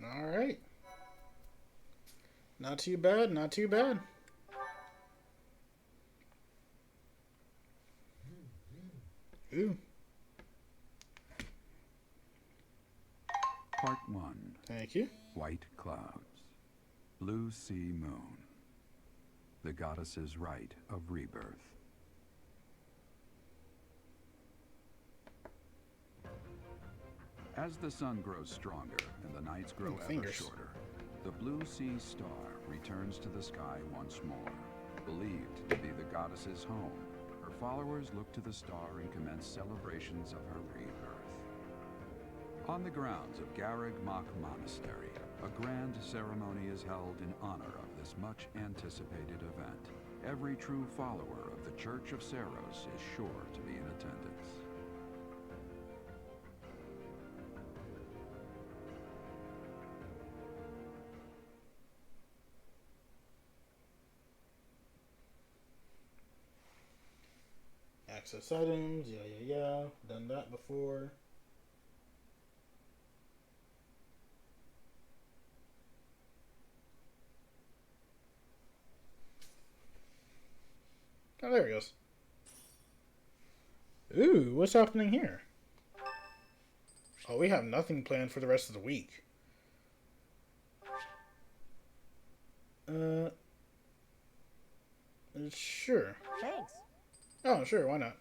Alright. Not too bad, not too bad. Ooh. Part 1. Thank you. White Clouds. Blue Sea Moon. The goddess's rite of rebirth. As the sun grows stronger and the nights grow ever Fingers. shorter, the Blue Sea Star returns to the sky once more. Believed to be the goddess's home, her followers look to the star and commence celebrations of her rebirth. On the grounds of Garreg Mach Monastery, a grand ceremony is held in honor of this much-anticipated event. Every true follower of the Church of Seros is sure to be in attendance. Access items, yeah. Done that before. Oh, there he goes. Ooh, what's happening here? Oh, we have nothing planned for the rest of the week. Uh, sure. Thanks. Oh, sure, why not?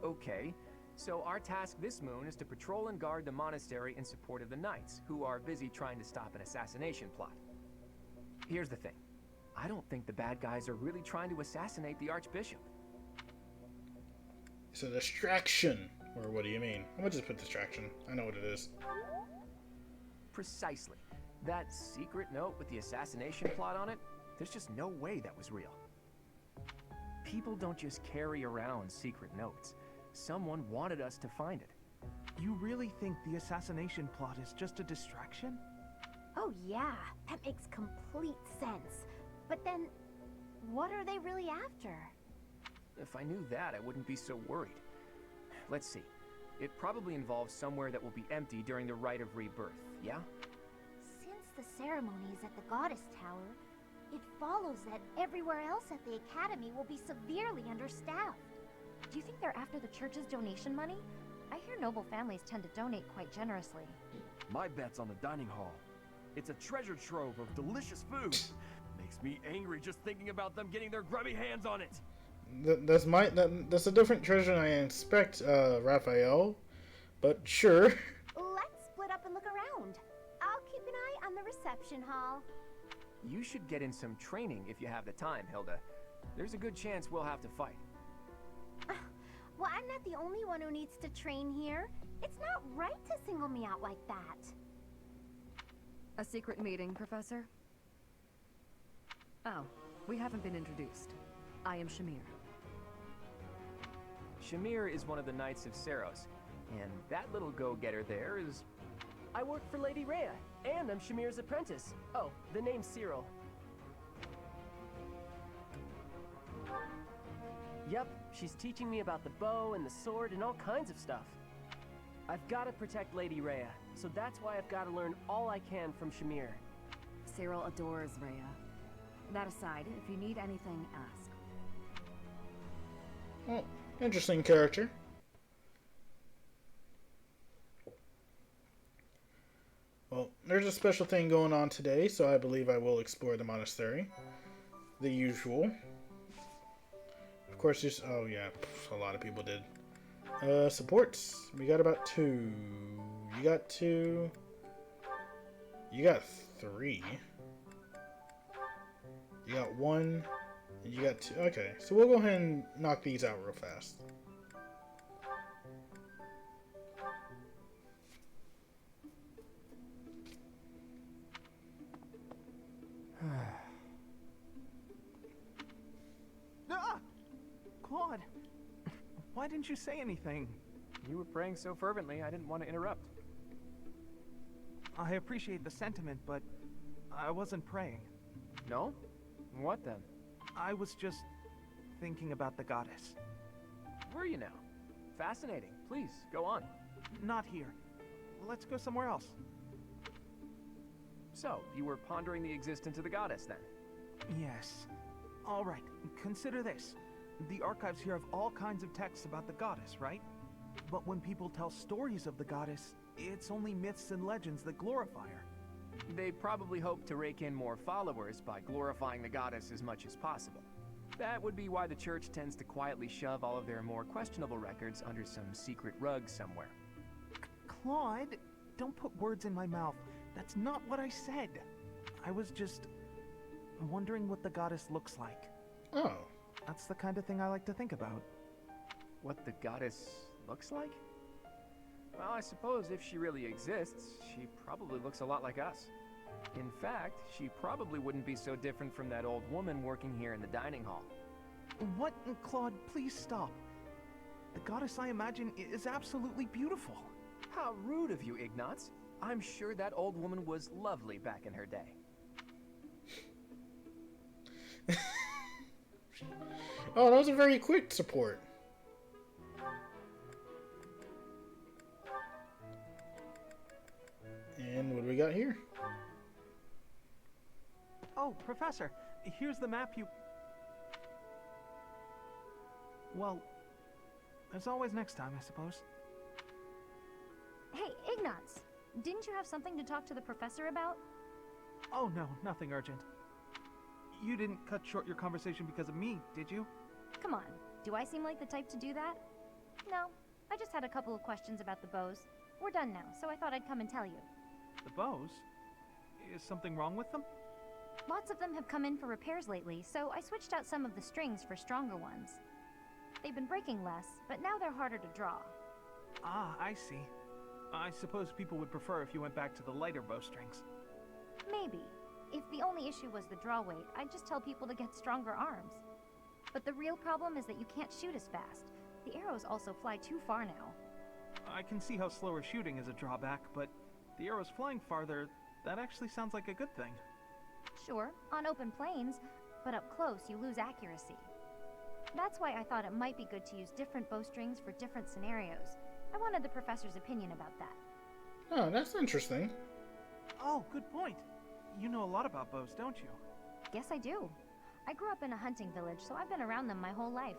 Okay, so our task this moon is to patrol and guard the monastery in support of the knights, who are busy trying to stop an assassination plot. Here's the thing. I don't think the bad guys are really trying to assassinate the Archbishop. It's a distraction. Or what do you mean? I'm gonna just put distraction. I know what it is. Precisely. That secret note with the assassination plot on it, there's just no way that was real. People don't just carry around secret notes. Someone wanted us to find it. You really think the assassination plot is just a distraction? Oh yeah, that makes complete sense. But then, what are they really after? If I knew that, I wouldn't be so worried. Let's see. It probably involves somewhere that will be empty during the Rite of Rebirth, yeah? Since the ceremony is at the Goddess Tower, it follows that everywhere else at the Academy will be severely understaffed. Do you think they're after the church's donation money? I hear noble families tend to donate quite generously. My bet's on the dining hall. It's a treasure trove of delicious food. Makes me angry just thinking about them getting their grubby hands on it. That's a different treasure than I expect, Raphael. But sure. Let's split up and look around. I'll keep an eye on the reception hall. You should get in some training if you have the time, Hilda. There's a good chance we'll have to fight. Well, I'm not the only one who needs to train here. It's not right to single me out like that. A secret meeting, Professor? Oh, we haven't been introduced. I am Shamir. Shamir is one of the Knights of Seros, and that little go-getter there is... I work for Lady Rhea, and I'm Shamir's apprentice. Oh, the name's Cyril. Yep, she's teaching me about the bow and the sword and all kinds of stuff. I've got to protect Lady Rhea, so that's why I've got to learn all I can from Shamir. Cyril adores Rhea. That aside, if you need anything, ask. Oh, interesting character. Well, there's a special thing going on today, so I believe I will explore the monastery. The usual. Of course, just... oh yeah, a lot of people did. Supports. We got about 2. You got 2. You got 3. You got 1. And you got 2. Okay, so we'll go ahead and knock these out real fast. Ah! Claude, why didn't you say anything? You were praying so fervently, I didn't want to interrupt. I appreciate the sentiment, but I wasn't praying. No? What then? I was just thinking about the goddess. were you now? Fascinating. Please, go on. Not here. Let's go somewhere else. So, you were pondering the existence of the goddess, then? Yes. All right, consider this. The archives here have all kinds of texts about the goddess, right? But when people tell stories of the goddess, it's only myths and legends that glorify her. They probably hope to rake in more followers by glorifying the goddess as much as possible. That would be why the church tends to quietly shove all of their more questionable records under some secret rug somewhere. Claude, don't put words in my mouth. That's not what I said. I was just wondering what the goddess looks like. Oh. That's the kind of thing I like to think about. What the goddess looks like? Well, I suppose if she really exists, she probably looks a lot like us. In fact, she probably wouldn't be so different from that old woman working here in the dining hall. What? Claude, please stop. The goddess I imagine is absolutely beautiful. How rude of you, Ignatz. I'm sure that old woman was lovely back in her day. Oh, that was a very quick support. And what do we got here? Oh, Professor, here's the map you... Well, there's always next time, I suppose. Hey, Ignatz, didn't you have something to talk to the professor about? Oh no, nothing urgent. You didn't cut short your conversation because of me, did you? Come on, do I seem like the type to do that? No, I just had a couple of questions about the bows. We're done now, so I thought I'd come and tell you. The bows? Is something wrong with them? Lots of them have come in for repairs lately, so I switched out some of the strings for stronger ones. They've been breaking less, but now they're harder to draw. Ah, I see. I suppose people would prefer if you went back to the lighter bowstrings. Maybe. If the only issue was the draw weight, I'd just tell people to get stronger arms. But the real problem is that you can't shoot as fast. The arrows also fly too far now. I can see how slower shooting is a drawback, but the arrows flying farther, that actually sounds like a good thing. Sure, on open plains, but up close you lose accuracy. That's why I thought it might be good to use different bowstrings for different scenarios. I wanted the professor's opinion about that. Oh, that's interesting. Oh, good point. You know a lot about bows, don't you? Yes, I do. I grew up in a hunting village, so I've been around them my whole life.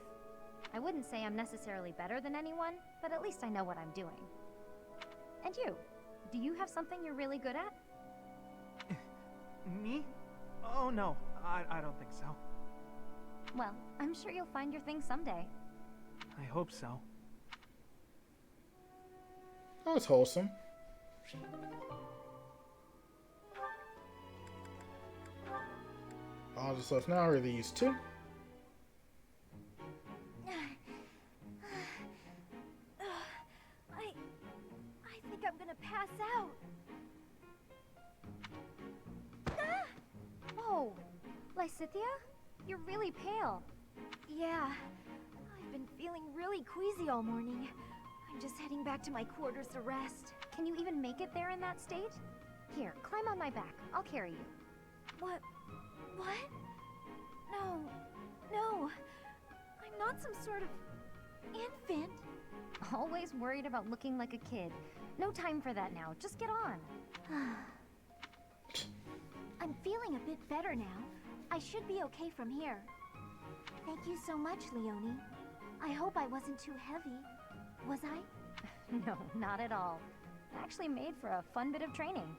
I wouldn't say I'm necessarily better than anyone, but at least I know what I'm doing. And you? Do you have something you're really good at? Me? Oh no, I don't think so. Well, I'm sure you'll find your thing someday. I hope so. Oh, it's wholesome. All the stuff now are these two. I think I'm gonna pass out. Whoa! Lysithia? You're really pale. Yeah, I've been feeling really queasy all morning. I'm just heading back to my quarters to rest. Can you even make it there in that state? Here, climb on my back. I'll carry you. What? No, no. I'm not some sort of infant. Always worried about looking like a kid. No time for that now. Just get on. I'm feeling a bit better now. I should be okay from here. Thank you so much, Leonie. I hope I wasn't too heavy. Was I? No, not at all. Actually made for a fun bit of training.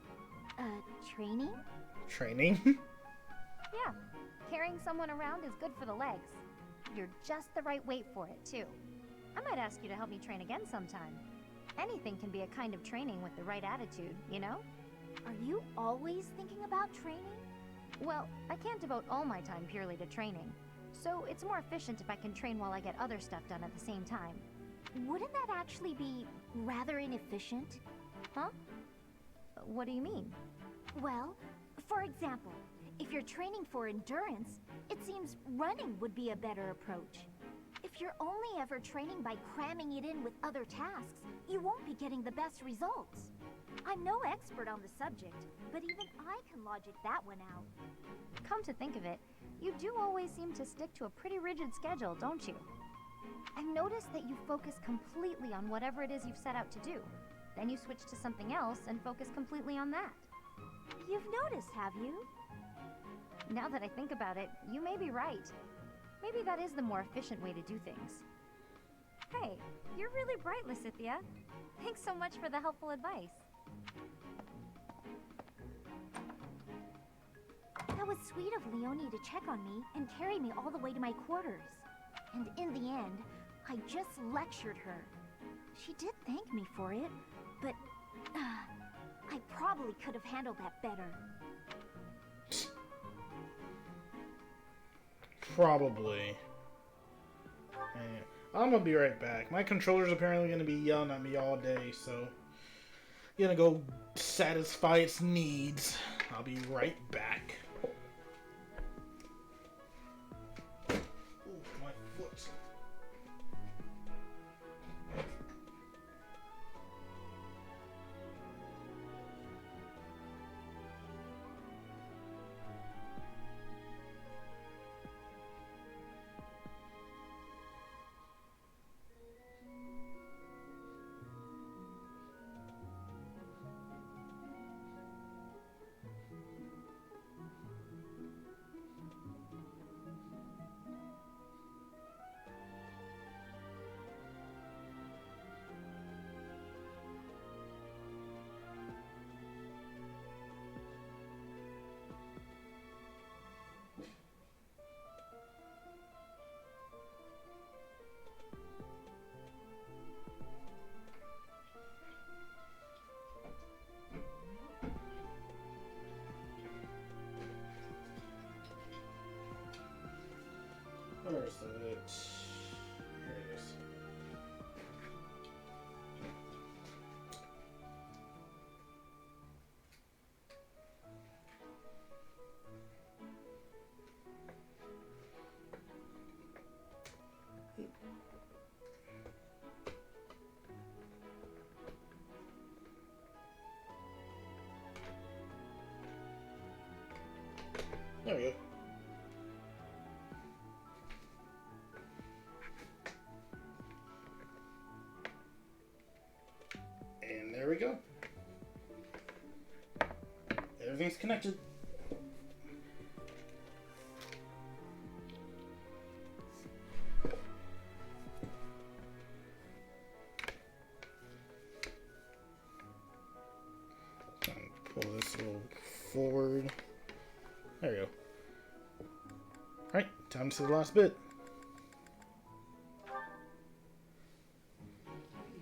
Training? Training? Yeah, carrying someone around is good for the legs. You're just the right weight for it, too. I might ask you to help me train again sometime. Anything can be a kind of training with the right attitude, you know? Are you always thinking about training? Well, I can't devote all my time purely to training. So it's more efficient if I can train while I get other stuff done at the same time. Wouldn't that actually be rather inefficient? Huh? What do you mean? Well, for example, if you're training for endurance, it seems running would be a better approach. If you're only ever training by cramming it in with other tasks, you won't be getting the best results. I'm no expert on the subject, but even I can logic that one out. Come to think of it, you do always seem to stick to a pretty rigid schedule, don't you? I've noticed that you focus completely on whatever it is you've set out to do. Then you switch to something else and focus completely on that. You've noticed, have you? Now that I think about it, you may be right. Maybe that is the more efficient way to do things. Hey, you're really bright, Lysithia. Thanks so much for the helpful advice. That was sweet of Leonie to check on me and carry me all the way to my quarters. And in the end, I just lectured her. She did thank me for it, but I probably could have handled that better. Probably. Anyway, I'm gonna be right back. My controller's apparently gonna be yelling at me all day, so I'm gonna go satisfy its needs. I'll be right back. Ooh, my foot. Where's it? Here it is. There we go. And there we go. Everything's connected. Pull this a little forward. There we go. Alright, time to see the last bit.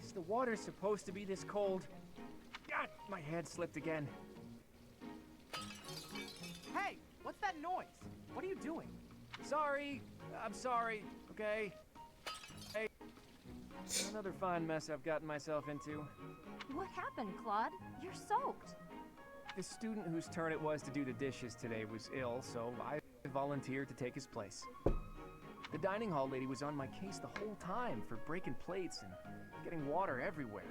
Is the water supposed to be this cold? God, my head slipped again. Hey, what's that noise? What are you doing? Sorry, I'm sorry, okay? Hey, another fine mess I've gotten myself into. What happened, Claude? You're soaked. The student whose turn it was to do the dishes today was ill, so I volunteered to take his place. The dining hall lady was on my case the whole time for breaking plates and getting water everywhere.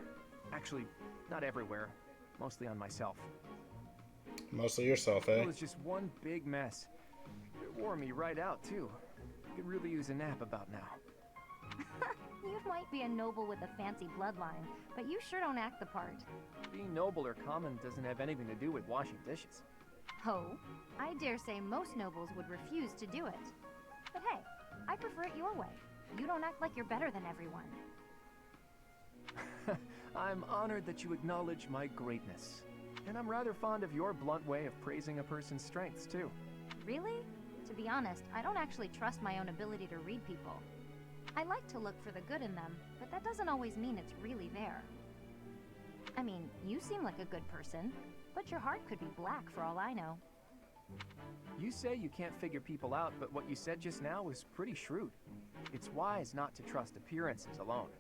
Actually, not everywhere, mostly on myself. Mostly yourself, eh? It was just one big mess. It wore me right out, too. Could really use a nap about now. You might be a noble with a fancy bloodline, but you sure don't act the part. Being noble or common doesn't have anything to do with washing dishes. Oh, I dare say most nobles would refuse to do it. But hey, I prefer it your way. You don't act like you're better than everyone. I'm honored that you acknowledge my greatness. And I'm rather fond of your blunt way of praising a person's strengths, too. Really? To be honest, I don't actually trust my own ability to read people. I like to look for the good in them, but that doesn't always mean it's really there. I mean, you seem like a good person, but your heart could be black for all I know. You say you can't figure people out, but what you said just now was pretty shrewd. It's wise not to trust appearances alone.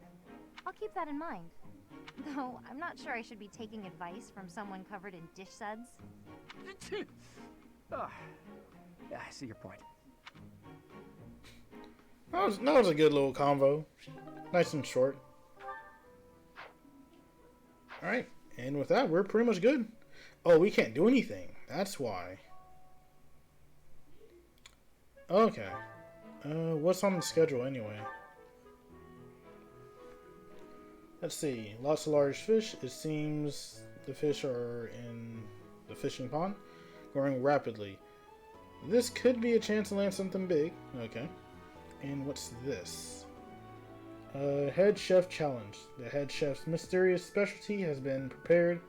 I'll keep that in mind. Though, I'm not sure I should be taking advice from someone covered in dish suds. Ah, yeah, I see your point. That was a good little convo. Nice and short. Alright, and with that, we're pretty much good. Oh, we can't do anything. That's why. Okay. What's on the schedule anyway? Let's see. Lots of large fish. It seems the fish are in the fishing pond, growing rapidly. This could be a chance to land something big. Okay. And what's this? Head Chef Challenge. The head chef's mysterious specialty has been prepared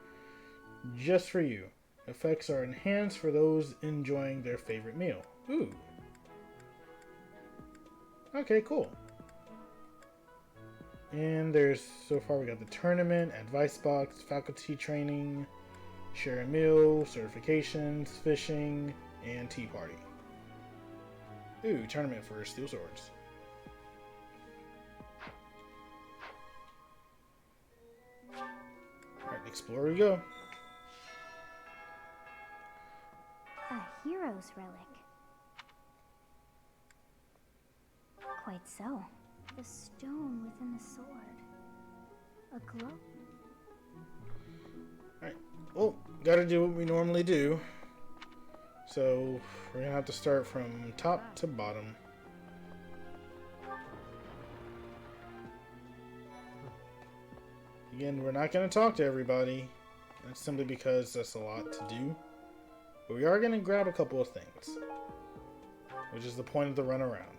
just for you. Effects are enhanced for those enjoying their favorite meal. Ooh. Okay, cool. And there's, so far we got the tournament, advice box, faculty training, share a meal, certifications, fishing, and tea party. Ooh, tournament for steel swords. Alright, explore we go. A hero's relic. Quite so. The stone within the sword. A glow. Alright, well, gotta do what we normally do. So, we're gonna have to start from top to bottom. Again, we're not gonna talk to everybody. That's simply because that's a lot to do. But we are gonna grab a couple of things, which is the point of the run around.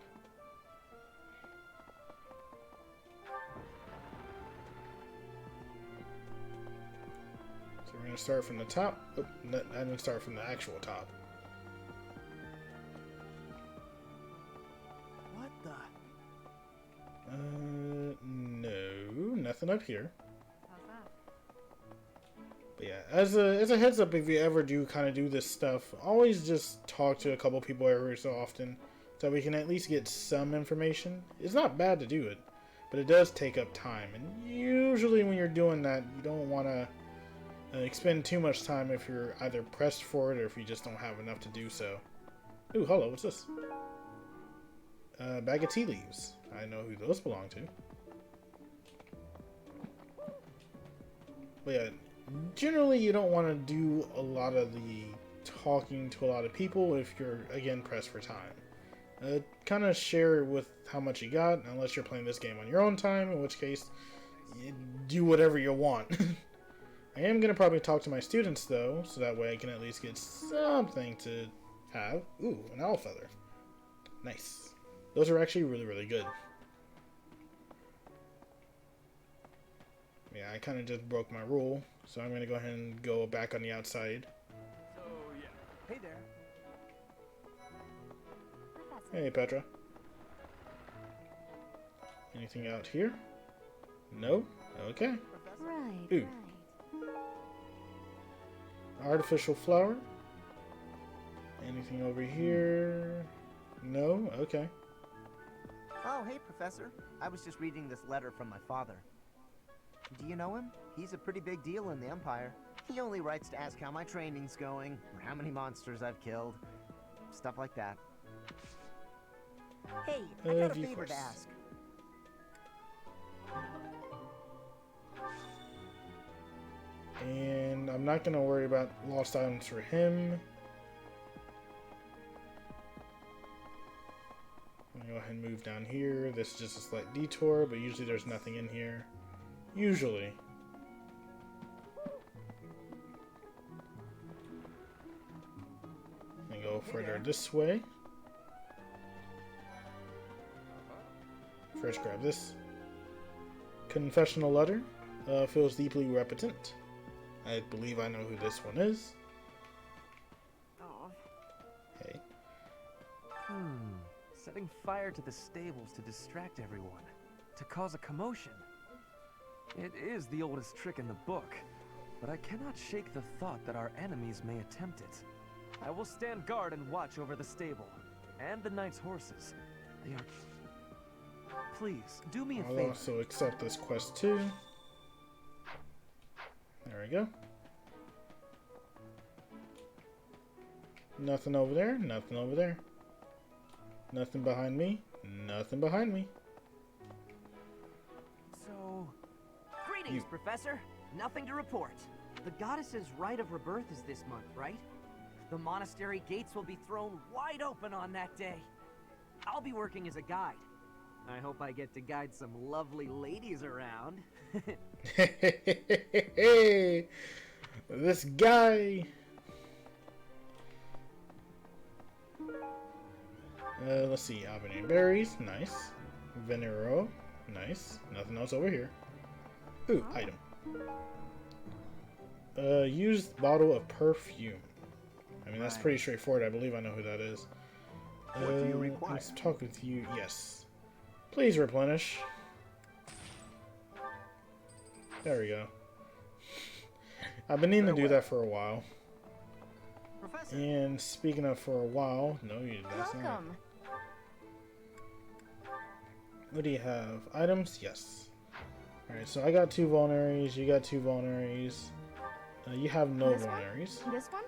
So we're gonna start from the top. Oh, I didn't start from the actual top. What the? No, nothing up here. How's that? But yeah, as a heads up, if you ever do kind of do this stuff, always just talk to a couple people every so often, so we can at least get some information. It's not bad to do it, but it does take up time, and usually when you're doing that, you don't want to expend too much time if you're either pressed for it or if you just don't have enough to do so. Ooh, hello, what's this? Bag of tea leaves. I know who those belong to. But yeah, generally you don't want to do a lot of the talking to a lot of people if you're, again, pressed for time. Kind of share with how much you got, unless you're playing this game on your own time, in which case, you do whatever you want. I am going to probably talk to my students, though, so that way I can at least get something to have. Ooh, an owl feather. Nice. Those are actually really, really good. Yeah, I kind of just broke my rule, so I'm going to go ahead and go back on the outside. So, yeah. Hey there. Hey, Petra. Anything out here? No? Okay. Right, Ooh. right. Artificial flower? Anything over here? No? Okay. Oh, hey, Professor. I was just reading this letter from my father. Do you know him? He's a pretty big deal in the Empire. He only writes to ask how my training's going, or how many monsters I've killed. Stuff like that. Hey, I got a favor to ask. And I'm not going to worry about lost items for him. I'm going to go ahead and move down here. This is just a slight detour, but usually there's nothing in here. Usually. And go further this way. First grab this. Confessional letter. Feels deeply repentant. I believe I know who this one is. Oh. Hey. Setting fire to the stables to distract everyone. To cause a commotion. It is the oldest trick in the book, but I cannot shake the thought that our enemies may attempt it. I will stand guard and watch over the stable, and the knight's horses. They are... Please, do me a I'll favor. also accept this quest too. There we go. Nothing over there, nothing over there. Nothing behind me, nothing behind me. So... Greetings, Professor. Nothing to report. The goddess's rite of rebirth is this month, right? The monastery gates will be thrown wide open on that day. I'll be working as a guide. I hope I get to guide some lovely ladies around. Hey, this guy. Let's see. Albany berries, nice. Venero, nice. Nothing else over here. Ooh, item. Used bottle of perfume. I mean, that's pretty straightforward. I believe I know who that is. What do you require? Let's talk with you. Yes. Please replenish. There we go. I've been needing to do that for a while. Professor. And speaking of for a while, no, that's not. Welcome. What do you have? Items? Yes. Alright, so I got 2 vulneraries, you got 2 vulneraries. You have no This one? vulneraries. This one?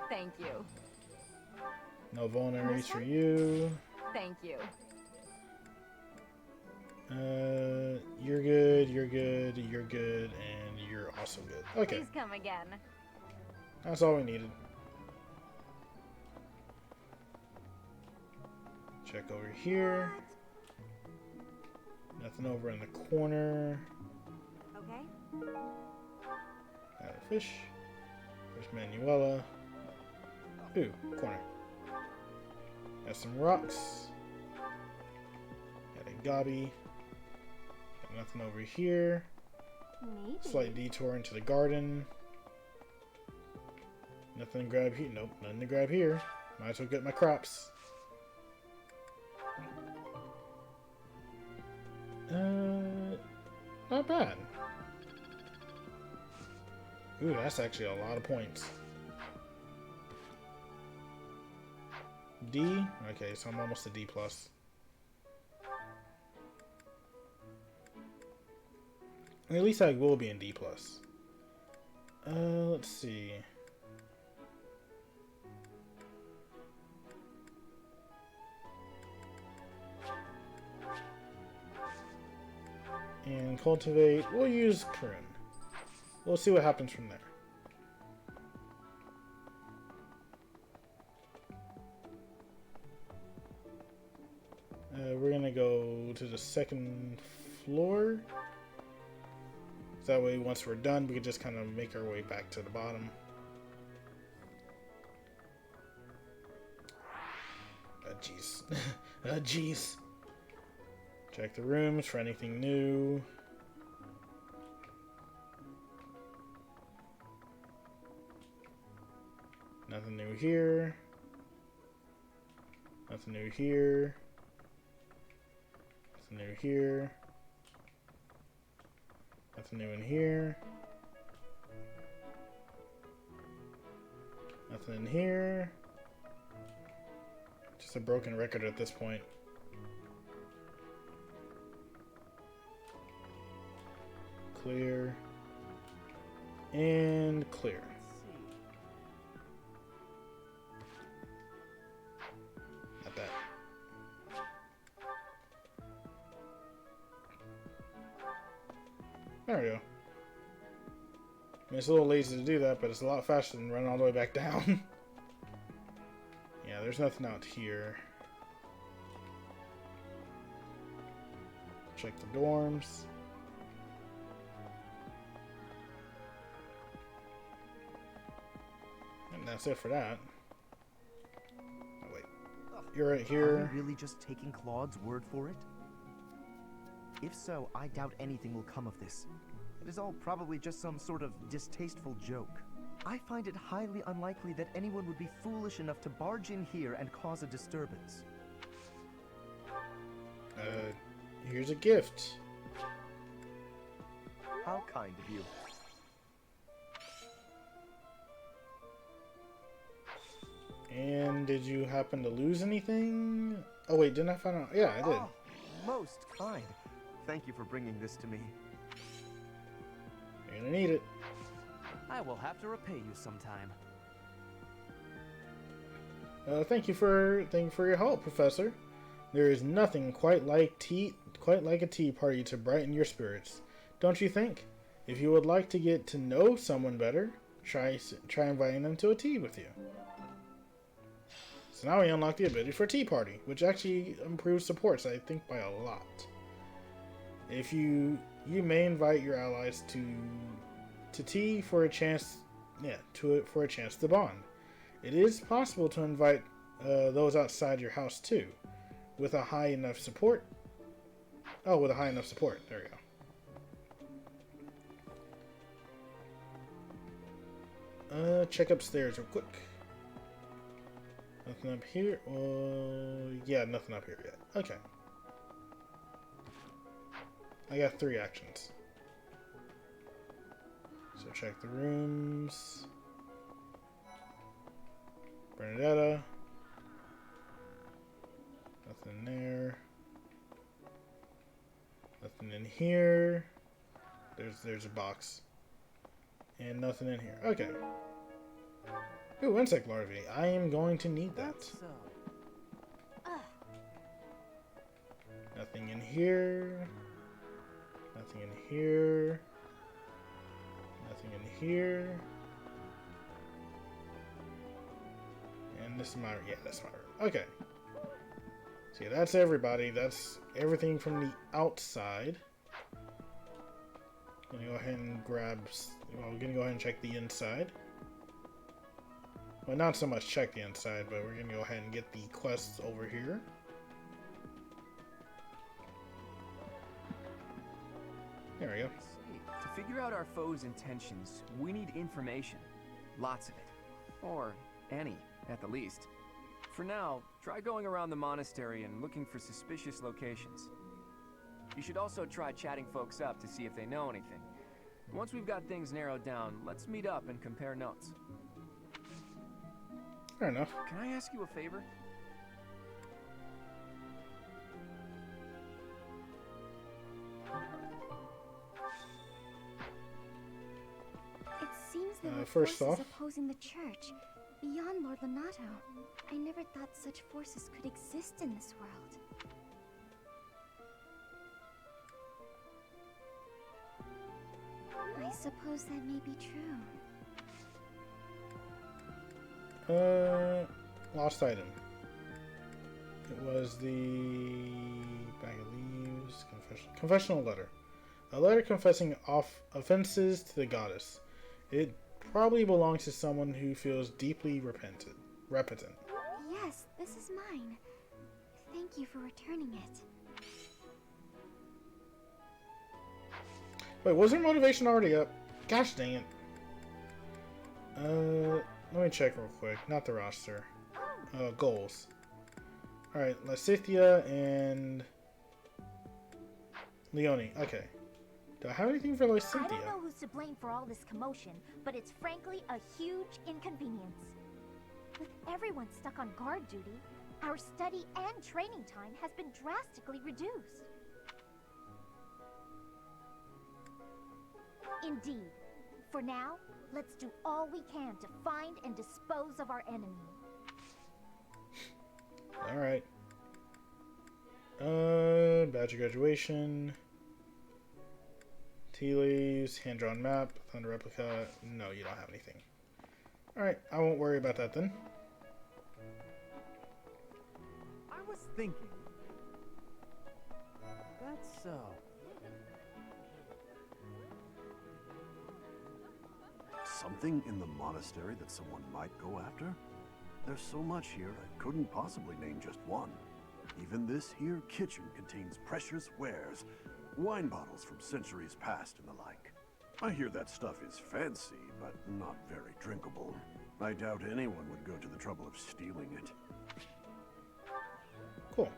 Thank you. No vulneraries This for one? you. Thank you. You're good, you're good, you're good, and you're also good. Okay, Please come again. that's all we needed. Check over here. Nothing over in the corner. Okay. Got a fish. Fish Manuela. Ooh, corner. Got some rocks. Got a gobby. Got nothing over here. Maybe. Slight detour into the garden. Nothing to grab here. Nope, nothing to grab here. Might as well get my crops. Not bad. Ooh, that's actually a lot of points. D? Okay, so I'm almost a D+. At least I will be in D+. Let's see. And cultivate, we'll use prune. We'll see what happens from there. We're gonna go to the second floor. So that way, once we're done, we can just kind of make our way back to the bottom. Jeez. Jeez. Check the rooms for anything new. Nothing new here. Nothing new here. Nothing new here. Nothing new in here. Nothing in here. Just a broken record at this point. Clear. And clear. Not bad. There we go. I mean, it's a little lazy to do that, but it's a lot faster than running all the way back down. Yeah, there's nothing out here. Check the dorms. And that's it for that. Oh, wait. You're right Are here. we really just taking Claude's word for it? If so, I doubt anything will come of this. It is all probably just some sort of distasteful joke. I find it highly unlikely that anyone would be foolish enough to barge in here and cause a disturbance. Here's a gift. How kind of you. And did you happen to lose anything? Oh wait, didn't I find out? Yeah, I did. Oh, most kind. Thank you for bringing this to me. You're gonna need it. I will have to repay you sometime. Thank you for your help, Professor. There is nothing quite like a tea party to brighten your spirits, don't you think? If you would like to get to know someone better, try inviting them to a tea with you. So now we unlock the ability for Tea Party, which actually improves supports, I think, by a lot. If you may invite your allies to tea for a chance, for a chance to bond. It is possible to invite those outside your house too, with a high enough support. Oh, with a high enough support. There we go. Check upstairs real quick. Nothing up here. Yeah, nothing up here yet. Okay. I got 3 actions. So check the rooms. Bernadetta. Nothing there. Nothing in here. There's a box. And nothing in here. Okay. Ooh, insect larvae. I am going to need that. Nothing in here. Nothing in here. Nothing in here. And this is my... Yeah, that's my room. Okay. So yeah, that's everybody. That's everything from the outside. I'm gonna go ahead and grab... Well, we're gonna go ahead and check the inside. Well, not so much check the inside, but we're gonna go ahead and get the quests over here. There we go. To figure out our foe's intentions, we need information. Lots of it. Or any, at the least. For now, try going around the monastery and looking for suspicious locations. You should also try chatting folks up to see if they know anything. Once we've got things narrowed down, let's meet up and compare notes. Fair enough. Can I ask you a favor? It seems there were first forces off, opposing the church, beyond Lord Lonato. I never thought such forces could exist in this world. I suppose that may be true. Lost item. It was the bag of leaves. Confessional letter. A letter confessing offenses to the goddess. It probably belongs to someone who feels deeply repentant. Yes, this is mine. Thank you for returning it. Wait, was her motivation already up? Gosh dang it. Let me check real quick. Not the roster. Goals. Alright, Lysithia and Leonie. Okay. Do I have anything for Lysithia? I don't know who's to blame for all this commotion, but it's frankly a huge inconvenience. With everyone stuck on guard duty, our study and training time has been drastically reduced. Indeed. For now, let's do all we can to find and dispose of our enemy. Alright. Badge of graduation. Tea leaves, hand-drawn map, thunder replica. No, you don't have anything. Alright, I won't worry about that then. I was thinking. That's so. Something in the monastery that someone might go after? There's so much here, I couldn't possibly name just one. Even this here kitchen contains precious wares, wine bottles from centuries past and the like. I hear that stuff is fancy, but not very drinkable. I doubt anyone would go to the trouble of stealing it. Cool.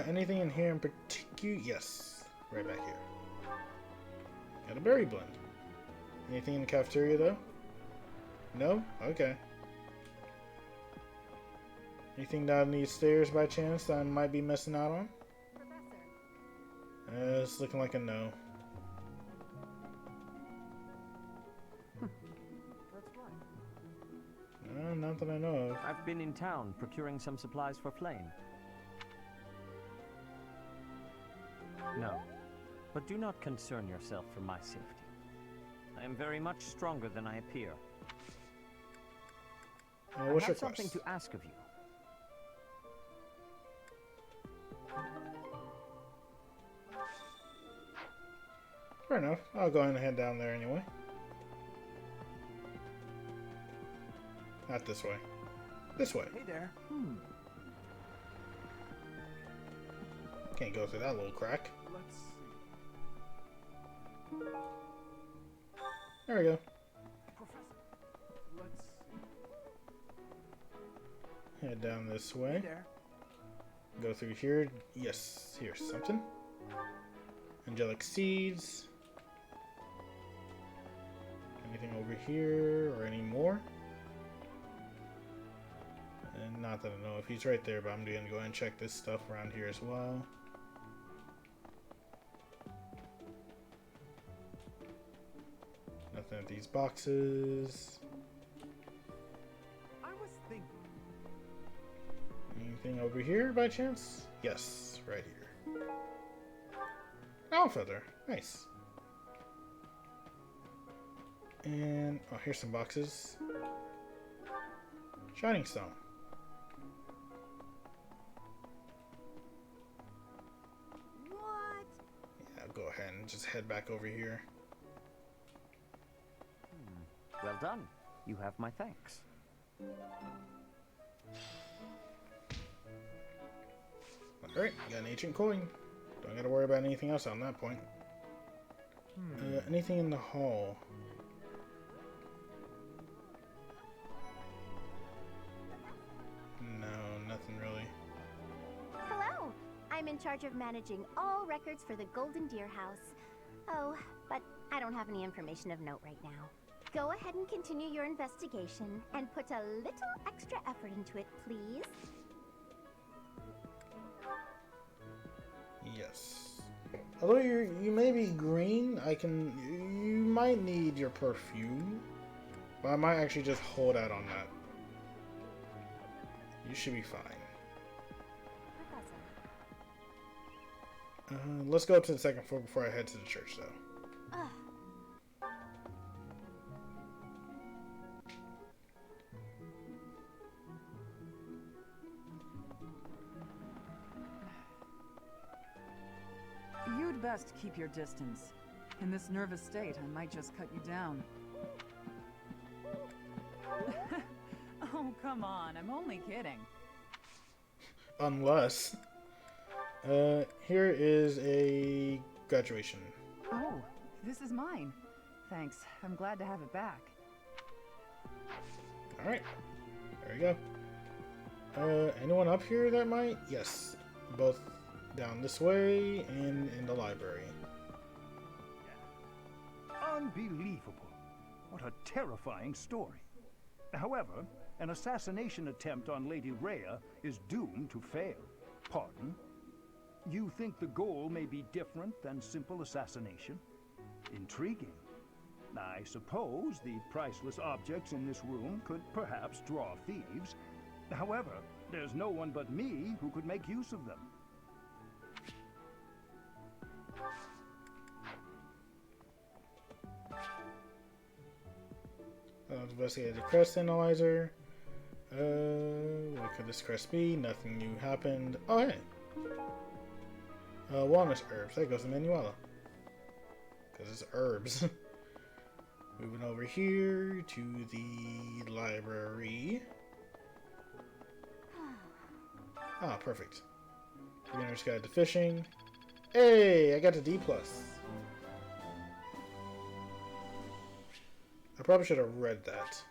Anything in here in particular? Yes. Right back here. Got a berry blend. Anything in the cafeteria, though? No? Okay. Anything down these stairs by chance that I might be missing out on? It's looking like a no. Not that I know of. I've been in town procuring some supplies for Flame. No, but do not concern yourself for my safety. I am very much stronger than I appear. What's I your have something quest? to ask of you. Fair enough. I'll go ahead and head down there anyway. Not this way. This way. Hey there. Can't go through that little crack. Let's see. There we go. Professor, let's see. Head down this Hey way. there. Go through here. Yes, here's something. Angelic seeds. Anything over here or any more? And not that I know if he's right there, but I'm gonna go ahead and check this stuff around here as well. Nothing at these boxes. I was thinking. Anything over here by chance? Yes, right here. Owl feather. Nice. And, oh, here's some boxes. Shining stone. What? Yeah, go ahead and just head back over here. Well done. You have my thanks. Alright, got an ancient coin. Don't gotta worry about anything else on that point. Anything in the hall? No, nothing really. Hello. I'm in charge of managing all records for the Golden Deer House. Oh, but I don't have any information of note right now. Go ahead and continue your investigation and put a little extra effort into it, please. Yes. Although you may be green, you might need your perfume. But I might actually just hold out on that. You should be fine. Let's go up to the second floor before I head to the church, though. Ugh. You'd best keep your distance. In this nervous state, I might just cut you down. Oh, come on. I'm only kidding. Unless. Here is a graduation. Oh, this is mine. Thanks. I'm glad to have it back. Alright. There we go. Anyone up here that might? Yes. Both down this way and in the library. Unbelievable. What a terrifying story. However, an assassination attempt on Lady Rhea is doomed to fail. Pardon? You think the goal may be different than simple assassination? Intriguing. I suppose the priceless objects in this room could perhaps draw thieves. However, there's no one but me who could make use of them. Investigate the crest analyzer. What could this crest be? Nothing new happened. Oh, hey. Wellness herbs. That goes to Manuela. Because it's herbs. Moving over here to the library. Ah, perfect. Beginner's Guide to Fishing. Hey, I got a D+. I probably should have read that.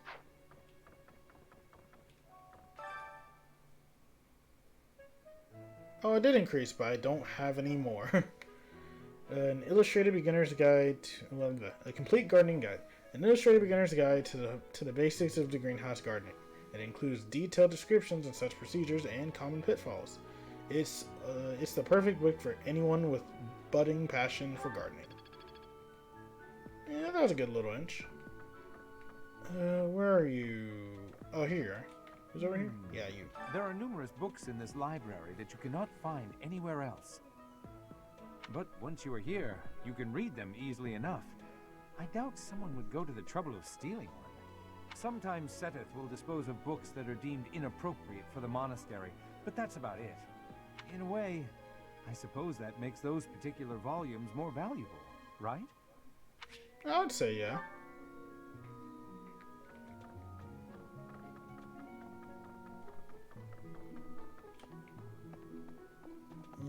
Oh, it did increase, but I don't have any more. An illustrated beginner's guide to, well, a complete gardening guide. An illustrated beginner's guide to the basics of the greenhouse gardening. It includes detailed descriptions and such procedures and common pitfalls. It's the perfect book for anyone with budding passion for gardening. Yeah, that was a good little inch. Where are you? Oh, here. Who's over here? Yeah, you. There are numerous books in this library that you cannot find anywhere else. But once you are here, you can read them easily enough. I doubt someone would go to the trouble of stealing one. Sometimes Seteth will dispose of books that are deemed inappropriate for the monastery, but that's about it. In a way, I suppose that makes those particular volumes more valuable, right? I would say yeah.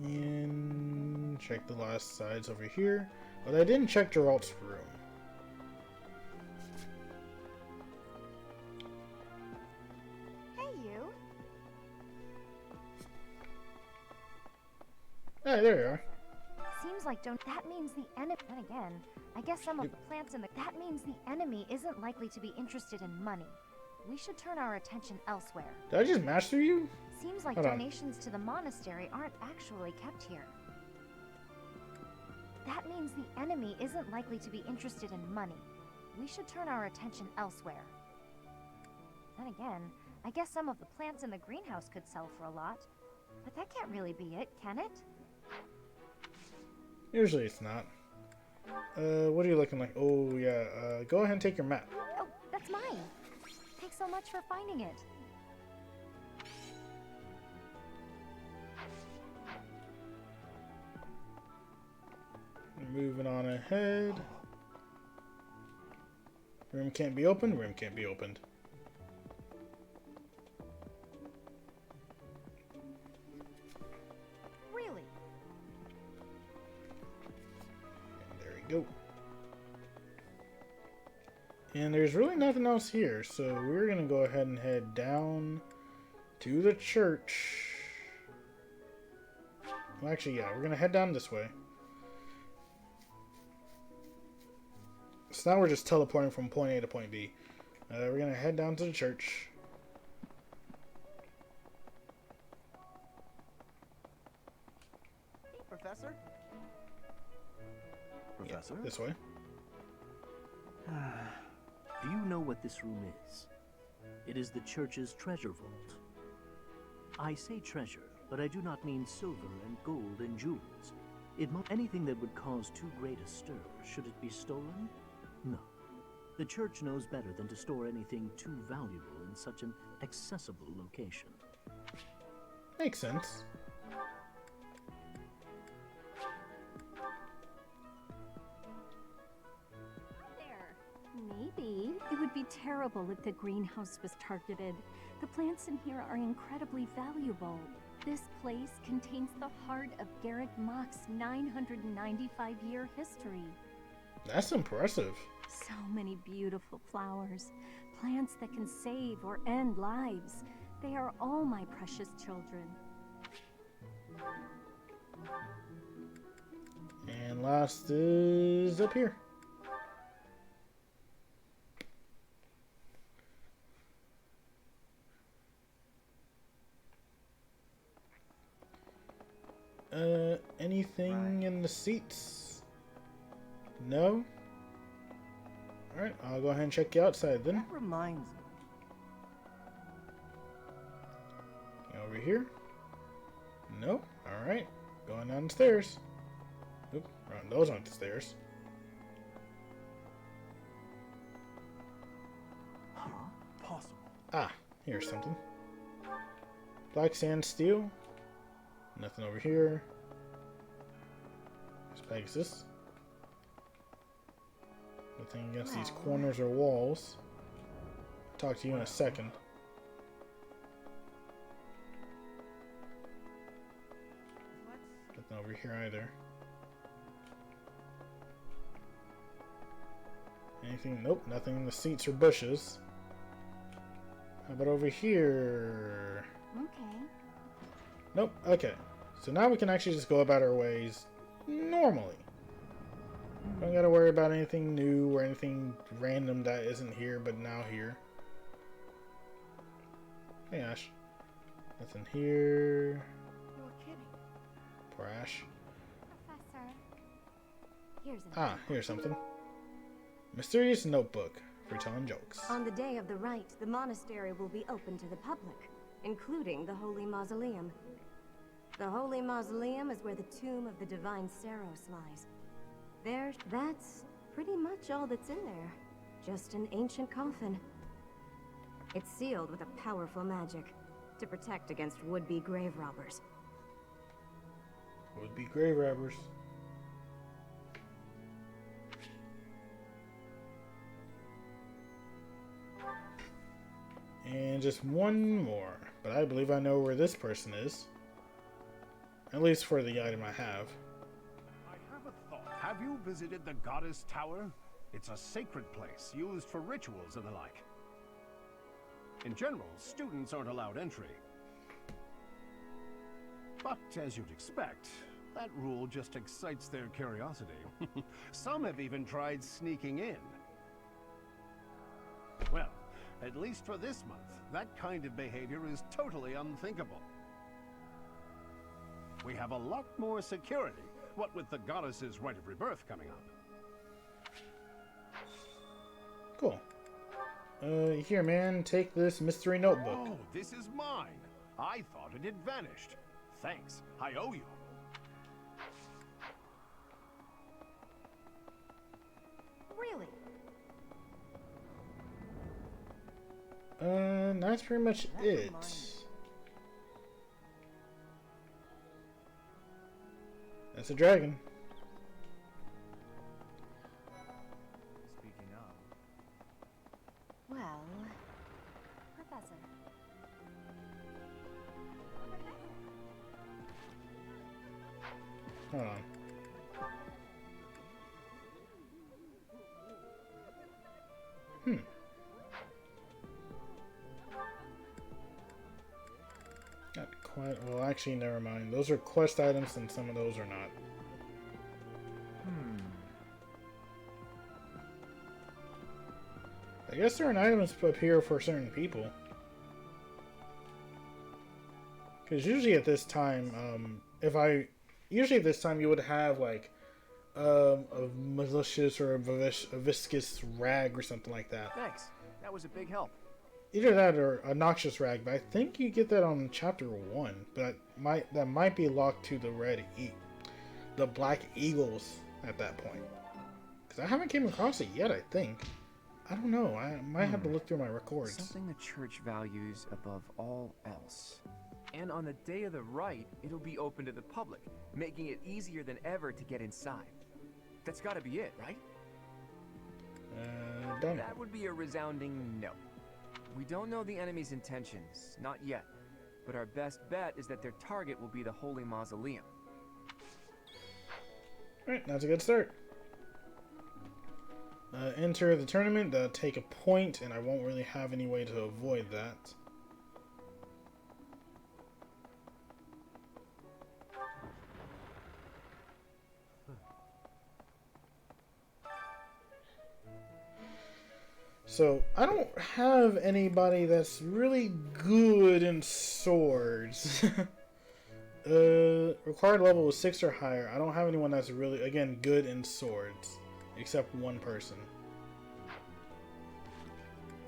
And check the last sides over here. But I didn't check Geralt's room. Hey, you. Hey, there you are. Seems like that means the enemy. Then again, I guess some of the plants in the. That means the enemy isn't likely to be interested in money. We should turn our attention elsewhere. Did I just master you? Seems like Hold on. donations to the monastery aren't actually kept here. That means the enemy isn't likely to be interested in money. We should turn our attention elsewhere. Then again, I guess some of the plants in the greenhouse could sell for a lot. But that can't really be it, can it? Usually it's not. What are you looking like? Oh, yeah. Go ahead and take your map. Oh, that's mine. Thanks so much for finding it. Moving on ahead. Room can't be opened. Room can't be opened. Really? And there we go. And there's really nothing else here, so we're gonna go ahead and head down to the church. Well, actually, yeah, we're gonna head down this way. So now we're just teleporting from point A to point B. We're gonna head down to the church. Hey, Professor. Professor? This way. Do you know what this room is? It is the church's treasure vault. I say treasure, but I do not mean silver and gold and jewels. Anything that would cause too great a stir, should it be stolen? No. The church knows better than to store anything too valuable in such an accessible location. Makes sense. Maybe. It would be terrible if the greenhouse was targeted. The plants in here are incredibly valuable. This place contains the heart of Garrett Mock's 995-year history. That's impressive. So many beautiful flowers. Plants that can save or end lives. They are all my precious children. And last is up here. Anything in the seats? No? Alright, I'll go ahead and check you outside then. That reminds me. Over here? No? Alright. Going down the stairs. Oop, those aren't the stairs. Huh? Possible. Ah, here's something. Black sand steel. Nothing over here. There's Pegasus. Nothing against these corners or walls. I'll talk to you in a second. Nothing over here either. Anything? Nope, nothing in the seats or bushes. How about over here? Okay. Nope, okay. So now we can actually just go about our ways normally. Don't gotta worry about anything new or anything random that isn't here but now here. Hey Ash. Nothing here. You're kidding. Poor Ash. Professor. Here's Here's something. Mysterious notebook for telling jokes. On the day of the rite, the monastery will be open to the public, including the Holy Mausoleum. The Holy Mausoleum is where the tomb of the Divine Saros lies. That's pretty much all that's in there. Just an ancient coffin. It's sealed with a powerful magic to protect against would-be grave robbers. Would-be grave robbers. And just one more. But I believe I know where this person is. At least for the item I have. I have a thought. Have you visited the Goddess Tower? It's a sacred place used for rituals and the like. In general, students aren't allowed entry. But as you'd expect, that rule just excites their curiosity. Some have even tried sneaking in. Well, at least for this month, that kind of behavior is totally unthinkable. We have a lot more security, what with the goddess's rite of rebirth coming up. Cool. Here, man, take this mystery notebook. Oh, this is mine. I thought it had vanished. Thanks, I owe you. Really? That's pretty much it. That's a dragon. Speaking of... Well, Professor. Hold on. Not quite. Well, actually, never mind. Those are quest items, and some of those are not. I guess certain items up here for certain people. Because usually at this time, usually at this time you would have like a malicious or a viscous rag or something like that. Thanks. That was a big help. Either that or a noxious rag, but I think you get that on chapter 1. But that might be locked to the black eagles at that point. Because I haven't came across it yet. I think. I don't know. I might have to look through my records. Something the church values above all else. And on the day of the rite, it'll be open to the public, making it easier than ever to get inside. That's gotta be it, right? Don't know. That would be a resounding no. We don't know the enemy's intentions, not yet. But our best bet is that their target will be the Holy Mausoleum. Alright, that's a good start. Enter the tournament, take a point, and I won't really have any way to avoid that. So, I don't have anybody that's really good in swords. Required level is 6 or higher. I don't have anyone that's really, again, good in swords. Except one person.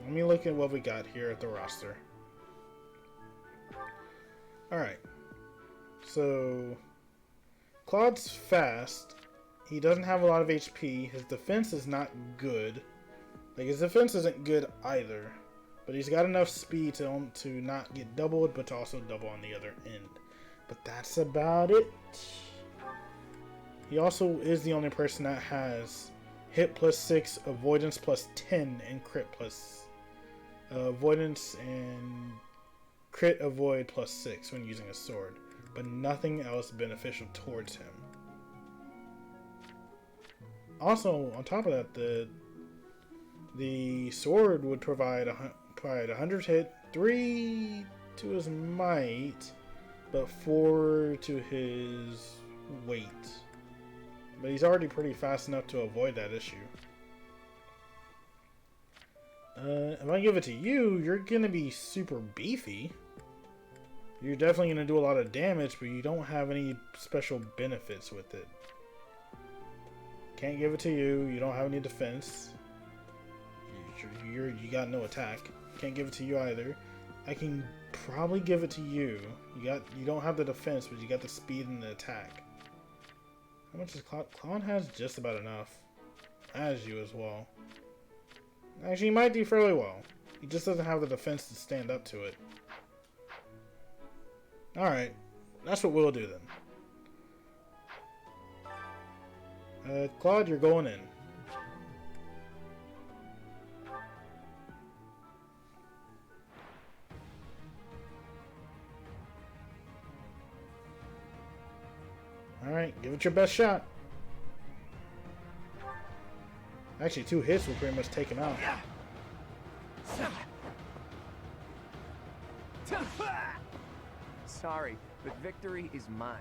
Let me look at what we got here at the roster. Alright. So, Claude's fast. He doesn't have a lot of HP. His defense is not good. Like, his defense isn't good either. But he's got enough speed to not get doubled, but to also double on the other end. But that's about it. He also is the only person that has hit plus 6, avoidance plus 10, and crit plus avoidance and crit avoid plus 6 when using a sword, but nothing else beneficial towards him. Also, on top of that, the sword would provide 100 hit, 3 to his might, but 4 to his weight. But he's already pretty fast enough to avoid that issue. If I give it to you, you're gonna be super beefy. You're definitely gonna do a lot of damage, but you don't have any special benefits with it. Can't give it to you. You don't have any defense. You got no attack. Can't give it to you either. I can probably give it to you. You don't have the defense, but you got the speed and the attack. How much does Claude? Claude has just about enough. As you as well. Actually, he might do fairly well. He just doesn't have the defense to stand up to it. Alright. That's what we'll do then. Claude, you're going in. Alright, give it your best shot. Actually, 2 hits will pretty much take him out. Sorry, but victory is mine.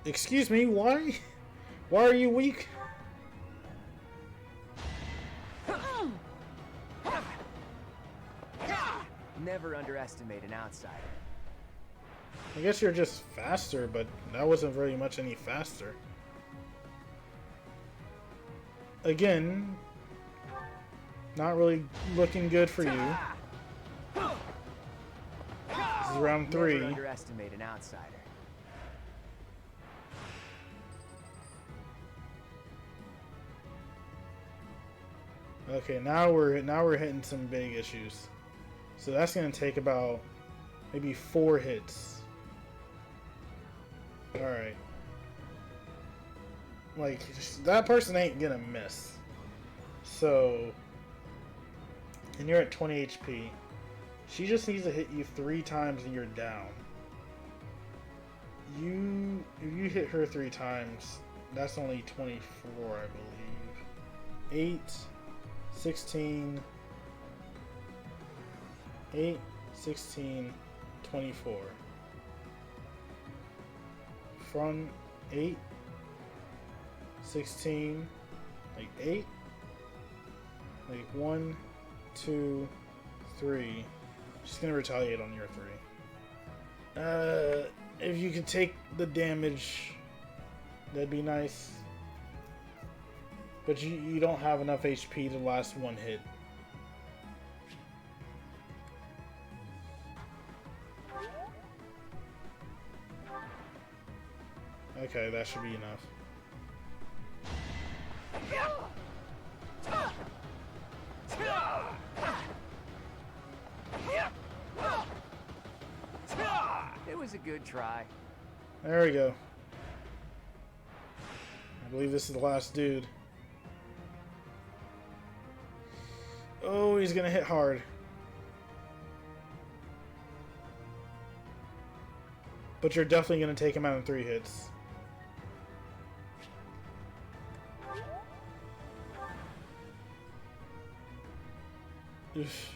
Excuse me, why? Why are you weak? Never underestimate an outsider. I guess you're just faster, but that wasn't very much any faster. Again, not really looking good for you. This is round 3. Never underestimate an outsider. Okay, now we're hitting some big issues. So that's gonna take about maybe 4 hits. Alright. Like, that person ain't gonna miss. So, and you're at 20 HP. She just needs to hit you 3 times and you're down. If you hit her 3 times, that's only 24, I believe. 8, 16, 8, 16, 24. From 8, 16, like 8, like 1, 2, 3. She's gonna retaliate on your 3. If you could take the damage, that'd be nice. But you don't have enough HP to last 1 hit. Okay, that should be enough. It was a good try. There we go. I believe this is the last dude. Oh, he's gonna hit hard. But you're definitely gonna take him out in 3 hits. Oof.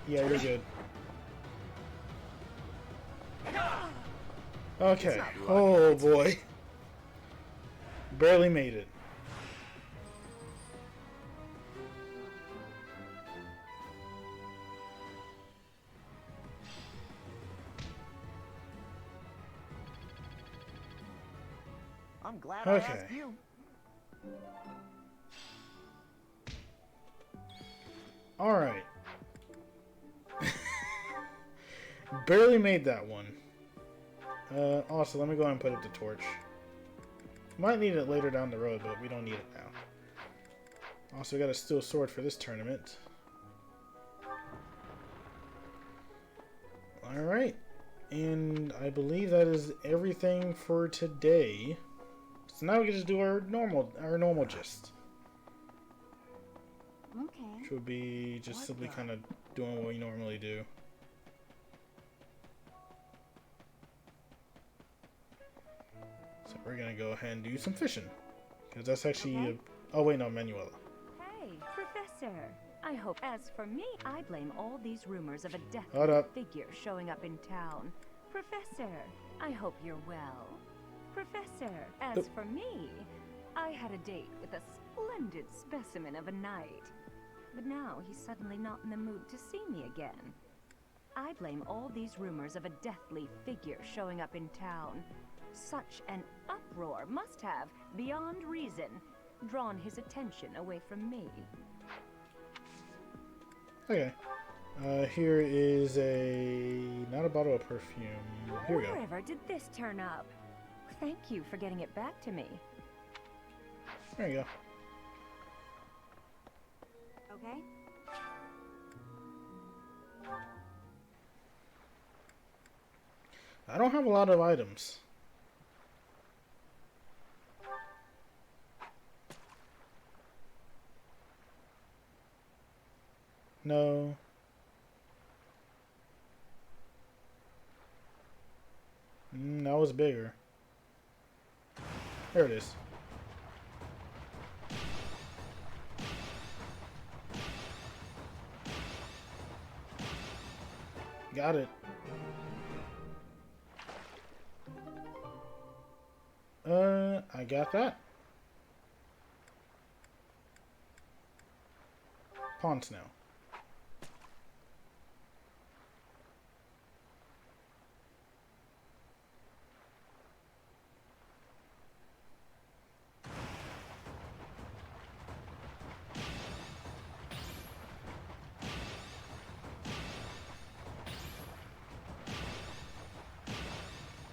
Yeah, you're good. Okay. Oh boy. Barely made it. I'm glad I asked you. Alright. Barely made that one. Also, let me go ahead and put up the torch. Might need it later down the road, but we don't need it now. Also, got a steel sword for this tournament. Alright. And I believe that is everything for today. So now we can just do our normal gist. Okay. Which would be just simply kind of doing what we normally do. So we're gonna go ahead and do some fishing. Because that's actually oh wait, no, Manuela. Hey, Professor. I hope. As for me, I blame all these rumors of a Hold deathly up. figure showing up in town. Professor, I hope you're well. Professor, as for me, I had a date with a splendid specimen of a knight. But now he's suddenly not in the mood to see me again. I blame all these rumors of a deathly figure showing up in town. Such an uproar must have, beyond reason, drawn his attention away from me. Okay. Here is not a bottle of perfume. Here we go. Wherever did this turn up? Thank you for getting it back to me. There you go. Okay? I don't have a lot of items. No. That was bigger. There it is. Got it. I got that. Pawn snail.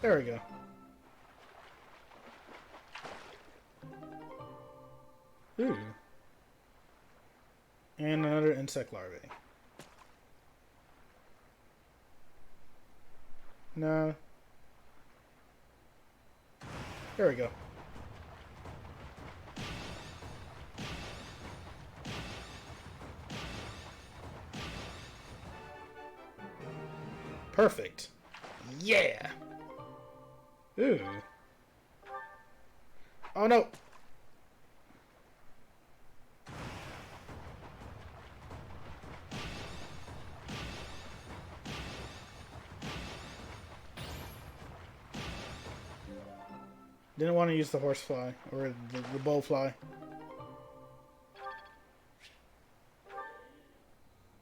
There we go. Ooh. And another insect larvae. No. There we go. Perfect. Yeah. Ooh. Oh no. Didn't want to use the horsefly or the bowfly.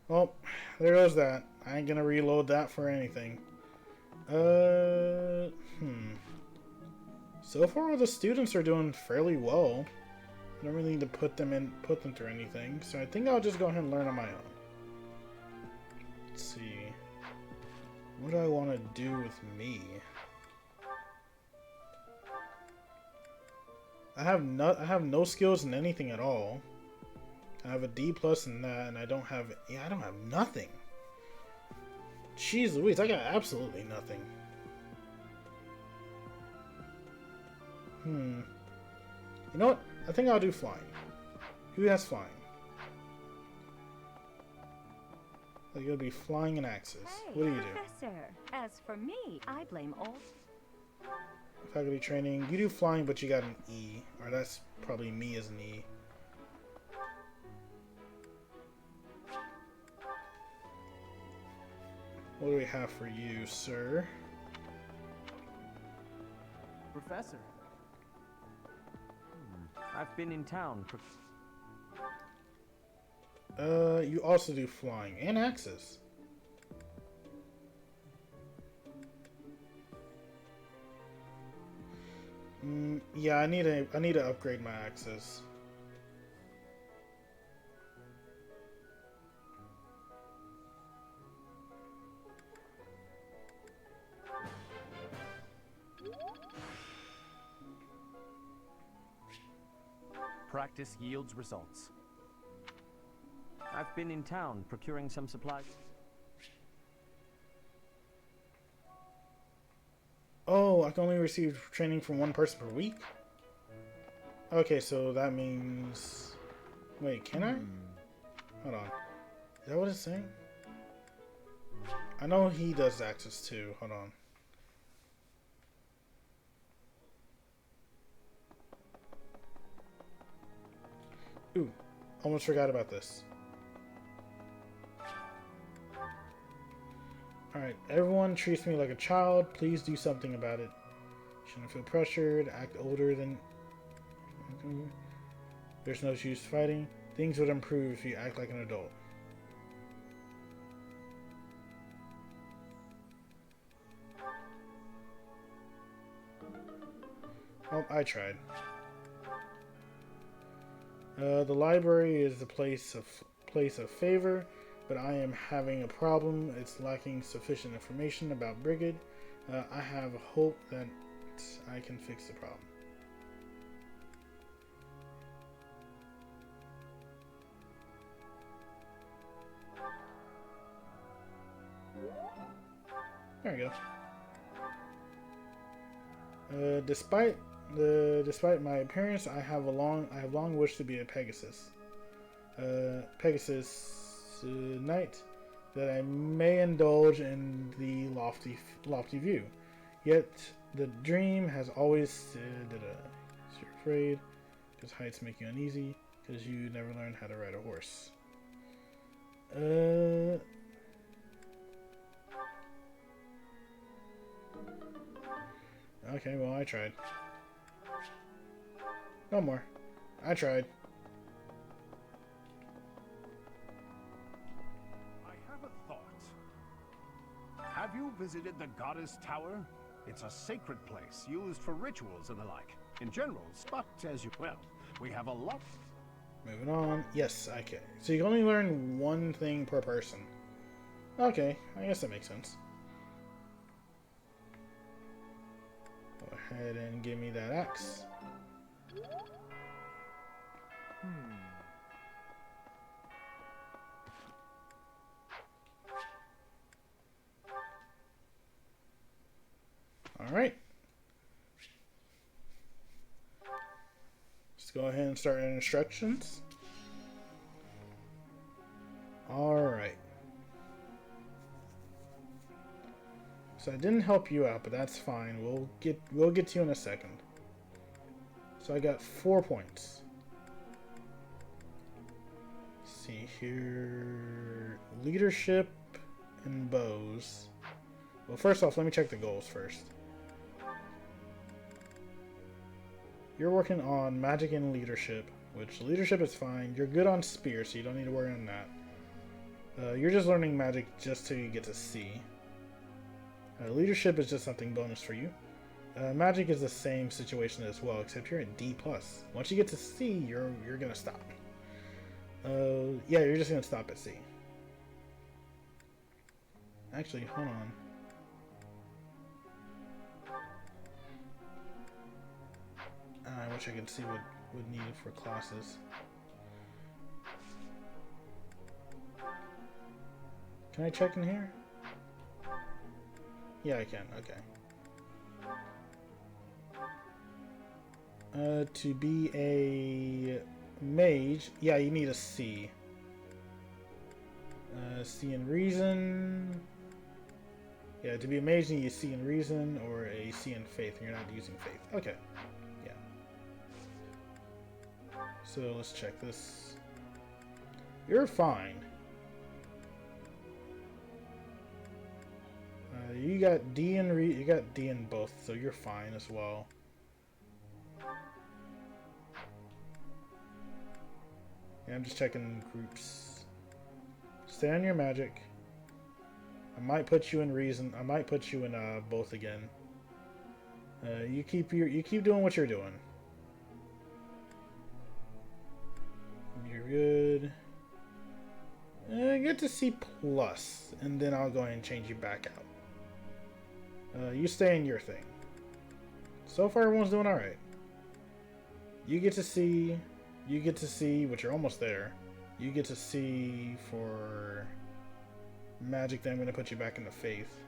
Well, there goes that. I ain't gonna reload that for anything. So far, the students are doing fairly well. I don't really need to put them through anything. So I think I'll just go ahead and learn on my own. Let's see. What do I want to do with me? I have no skills in anything at all. I have a D+ in that, and I don't have nothing. Jeez Louise, I got absolutely nothing. You know what? I think I'll do flying. Who has flying? Like, it'll be flying and axes. Hey, What do you do? Professor, as for me, I blame all... Faculty training. You do flying, but you got an E. Or that's probably me as an E. What do we have for you, sir? Professor. I've been in town. You also do flying and axes. Yeah, I need to upgrade my axes. Practice yields results. I've been in town procuring some supplies. Oh, I can only receive training from one person per week? Okay, so that means... Wait, can I? Hold on. Is that what it's saying? I know he does axes too. Hold on. Ooh, almost forgot about this. Alright, everyone treats me like a child. Please do something about it. Shouldn't feel pressured, act older than... There's no use fighting. Things would improve if you act like an adult. Well, I tried. The library is the place of favor, but I am having a problem. It's lacking sufficient information about Brigid. I have hope that I can fix the problem. There we go. Despite my appearance, I have long wished to be a Pegasus. Knight, that I may indulge in the lofty view. Yet the dream has always you're afraid because heights make you uneasy because you never learned how to ride a horse. Okay, well, I tried. No more. I tried. I have a thought. Have you visited the Goddess Tower? It's a sacred place used for rituals and the like. In general, but as you... Well, we have a lot... Moving on. Yes, okay. So you can only learn one thing per person. Okay, I guess that makes sense. Go ahead and give me that axe. Alright. Let's go ahead and start instructions. Alright. So I didn't help you out, but that's fine. We'll get to you in a second. So I got 4 points. Let's see here. Leadership and bows. Well, first off, let me check the goals first. You're working on magic and leadership, which leadership is fine. You're good on spear, so you don't need to worry on that. You're just learning magic just till you get to C. Leadership is just something bonus for you. Magic is the same situation as well, except you're at D+. Once you get to C, you're gonna stop. Yeah, you're just gonna stop at C. Actually, hold on. I wish I could see what needed for classes. Can I check in here? Yeah, I can. Okay. To be a mage, yeah, you need a C. C in reason. Yeah, to be a mage, you need a C in reason or a C in faith, and you're not using faith. Okay. Yeah. So let's check this. You're fine. You got D in both, so you're fine as well. Yeah, I'm just checking groups. Stay on your magic. I might put you in reason. I might put you in both again. You keep doing what you're doing. You're good. Get to C+, and then I'll go ahead and change you back out. You stay in your thing. So far, everyone's doing alright. You get to see, but you're almost there. You get to see for magic, then I'm going to put you back into faith.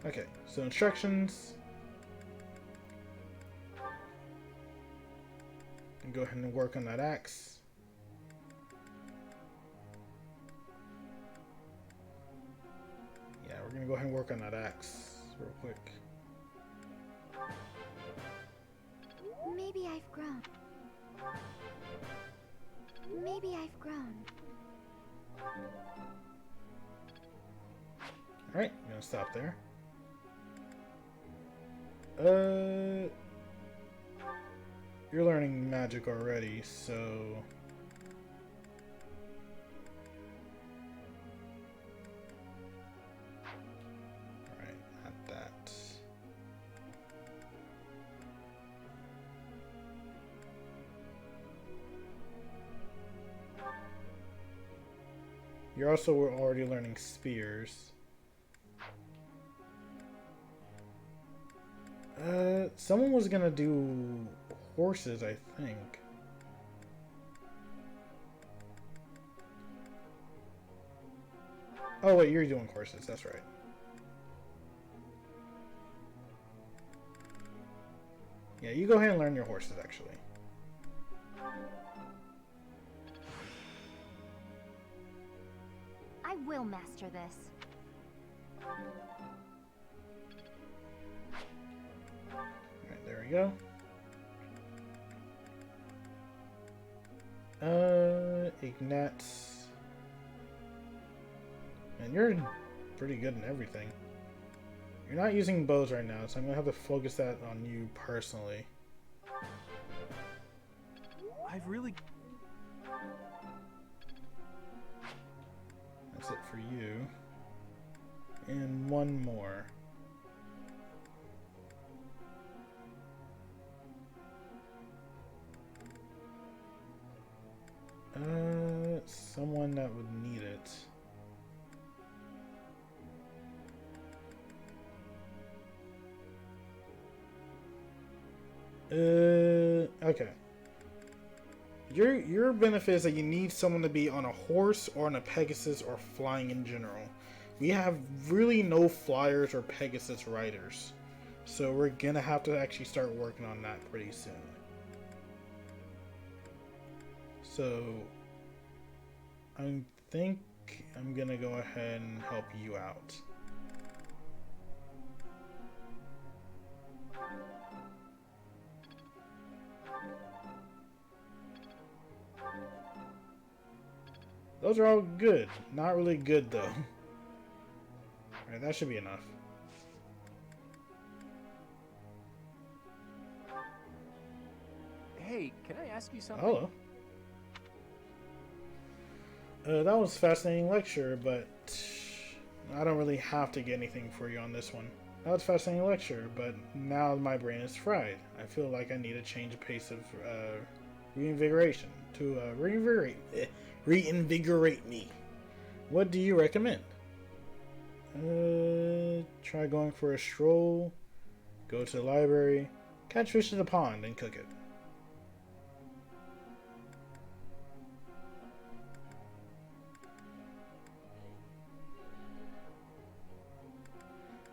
Okay, so instructions. And go ahead and work on that axe. Yeah, we're going to go ahead and work on that axe real quick. Maybe I've grown. Maybe I've grown. Alright, I'm going to stop there. You're learning magic already, so... Alright, not that. You're also already learning spears. Someone was gonna do horses, I think. Oh wait, you're doing horses, that's right. Yeah, you go ahead and learn your horses, actually. I will master this. Alright, there we go. Ignatz. And you're pretty good in everything. You're not using bows right now, so I'm gonna have to focus that on you personally. I've really... That's it for you. And one more. Someone that would need it. Okay. Your benefit is that you need someone to be on a horse or on a Pegasus or flying in general. We have really no flyers or Pegasus riders. So we're gonna have to actually start working on that pretty soon. So I think I'm gonna go ahead and help you out. Those are all good. Not really good, though. Alright, that should be enough. Hey, can I ask you something? Hello. That was a fascinating lecture, but I don't really have to get anything for you on this one. That was a fascinating lecture, but now my brain is fried. I feel like I need a change of pace of reinvigoration to reinvigorate me. What do you recommend? Try going for a stroll, go to the library, catch fish in the pond, and cook it.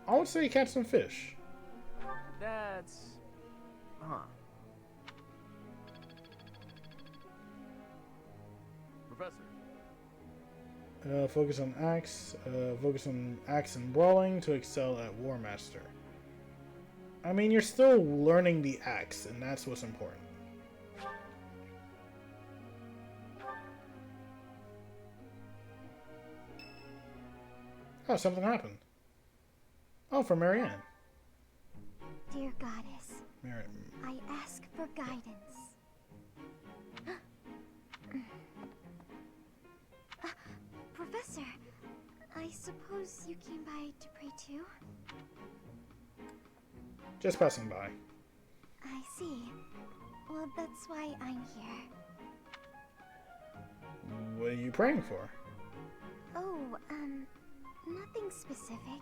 I would say catch some fish. That's... Huh. Professor. Focus on axe and brawling to excel at War Master. I mean, you're still learning the axe, and that's what's important. Oh, something happened. Oh, for Marianne. Dear Goddess, I ask for guidance. Professor, I suppose you came by to pray too? Just passing by. I see. Well, that's why I'm here. What are you praying for? Oh, nothing specific.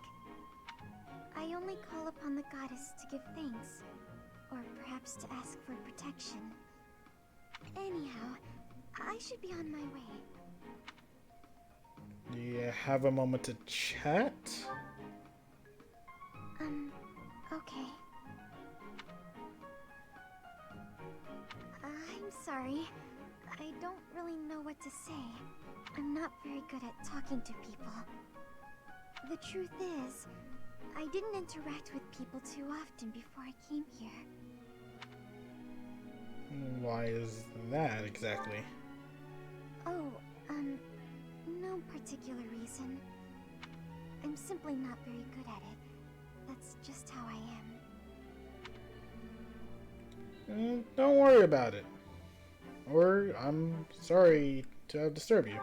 I only call upon the goddess to give thanks, or perhaps to ask for protection. Anyhow, I should be on my way. Do you have a moment to chat? Okay. I'm sorry. I don't really know what to say. I'm not very good at talking to people. The truth is, I didn't interact with people too often before I came here. Why is that exactly? Oh, no particular reason. I'm simply not very good at it. That's just how I am. Don't worry about it. Or, I'm sorry to have disturbed you.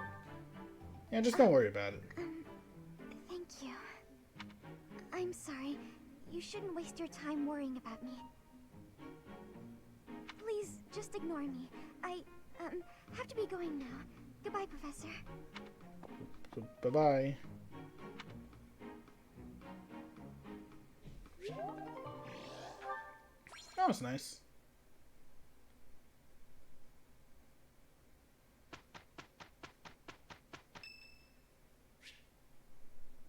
Yeah, just don't worry about it. Thank you. I'm sorry. You shouldn't waste your time worrying about me. Please, just ignore me. I, have to be going now. Goodbye, Professor. Bye-bye. That was nice.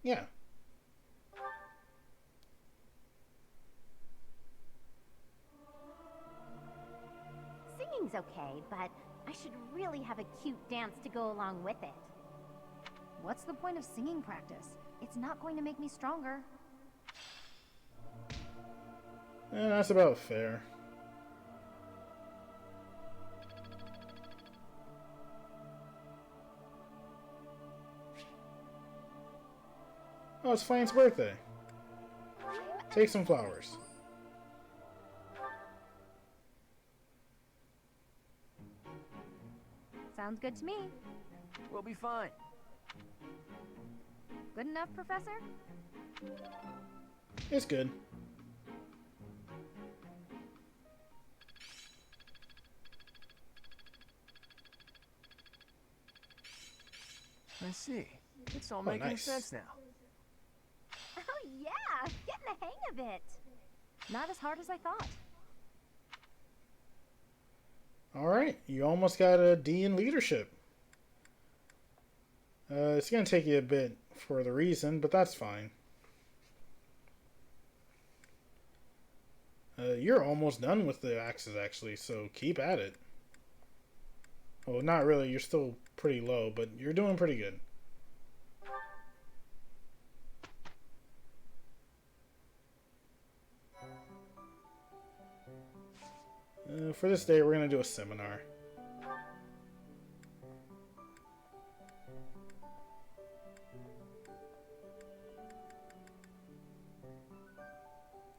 Yeah. Singing's okay, but I should really have a cute dance to go along with it. What's the point of singing practice? It's not going to make me stronger. That's about fair. Oh, it's Flame's birthday. Take some flowers. Sounds good to me. We'll be fine. Good enough, Professor? It's good. I see. It's all Oh, making nice. sense now. Oh yeah, getting the hang of it. Not as hard as I thought. Alright, you almost got a D in leadership. It's going to take you a bit for the reason, but that's fine. You're almost done with the axes, actually, so keep at it. Well, not really. You're still pretty low, but you're doing pretty good. For this day, we're going to do a seminar.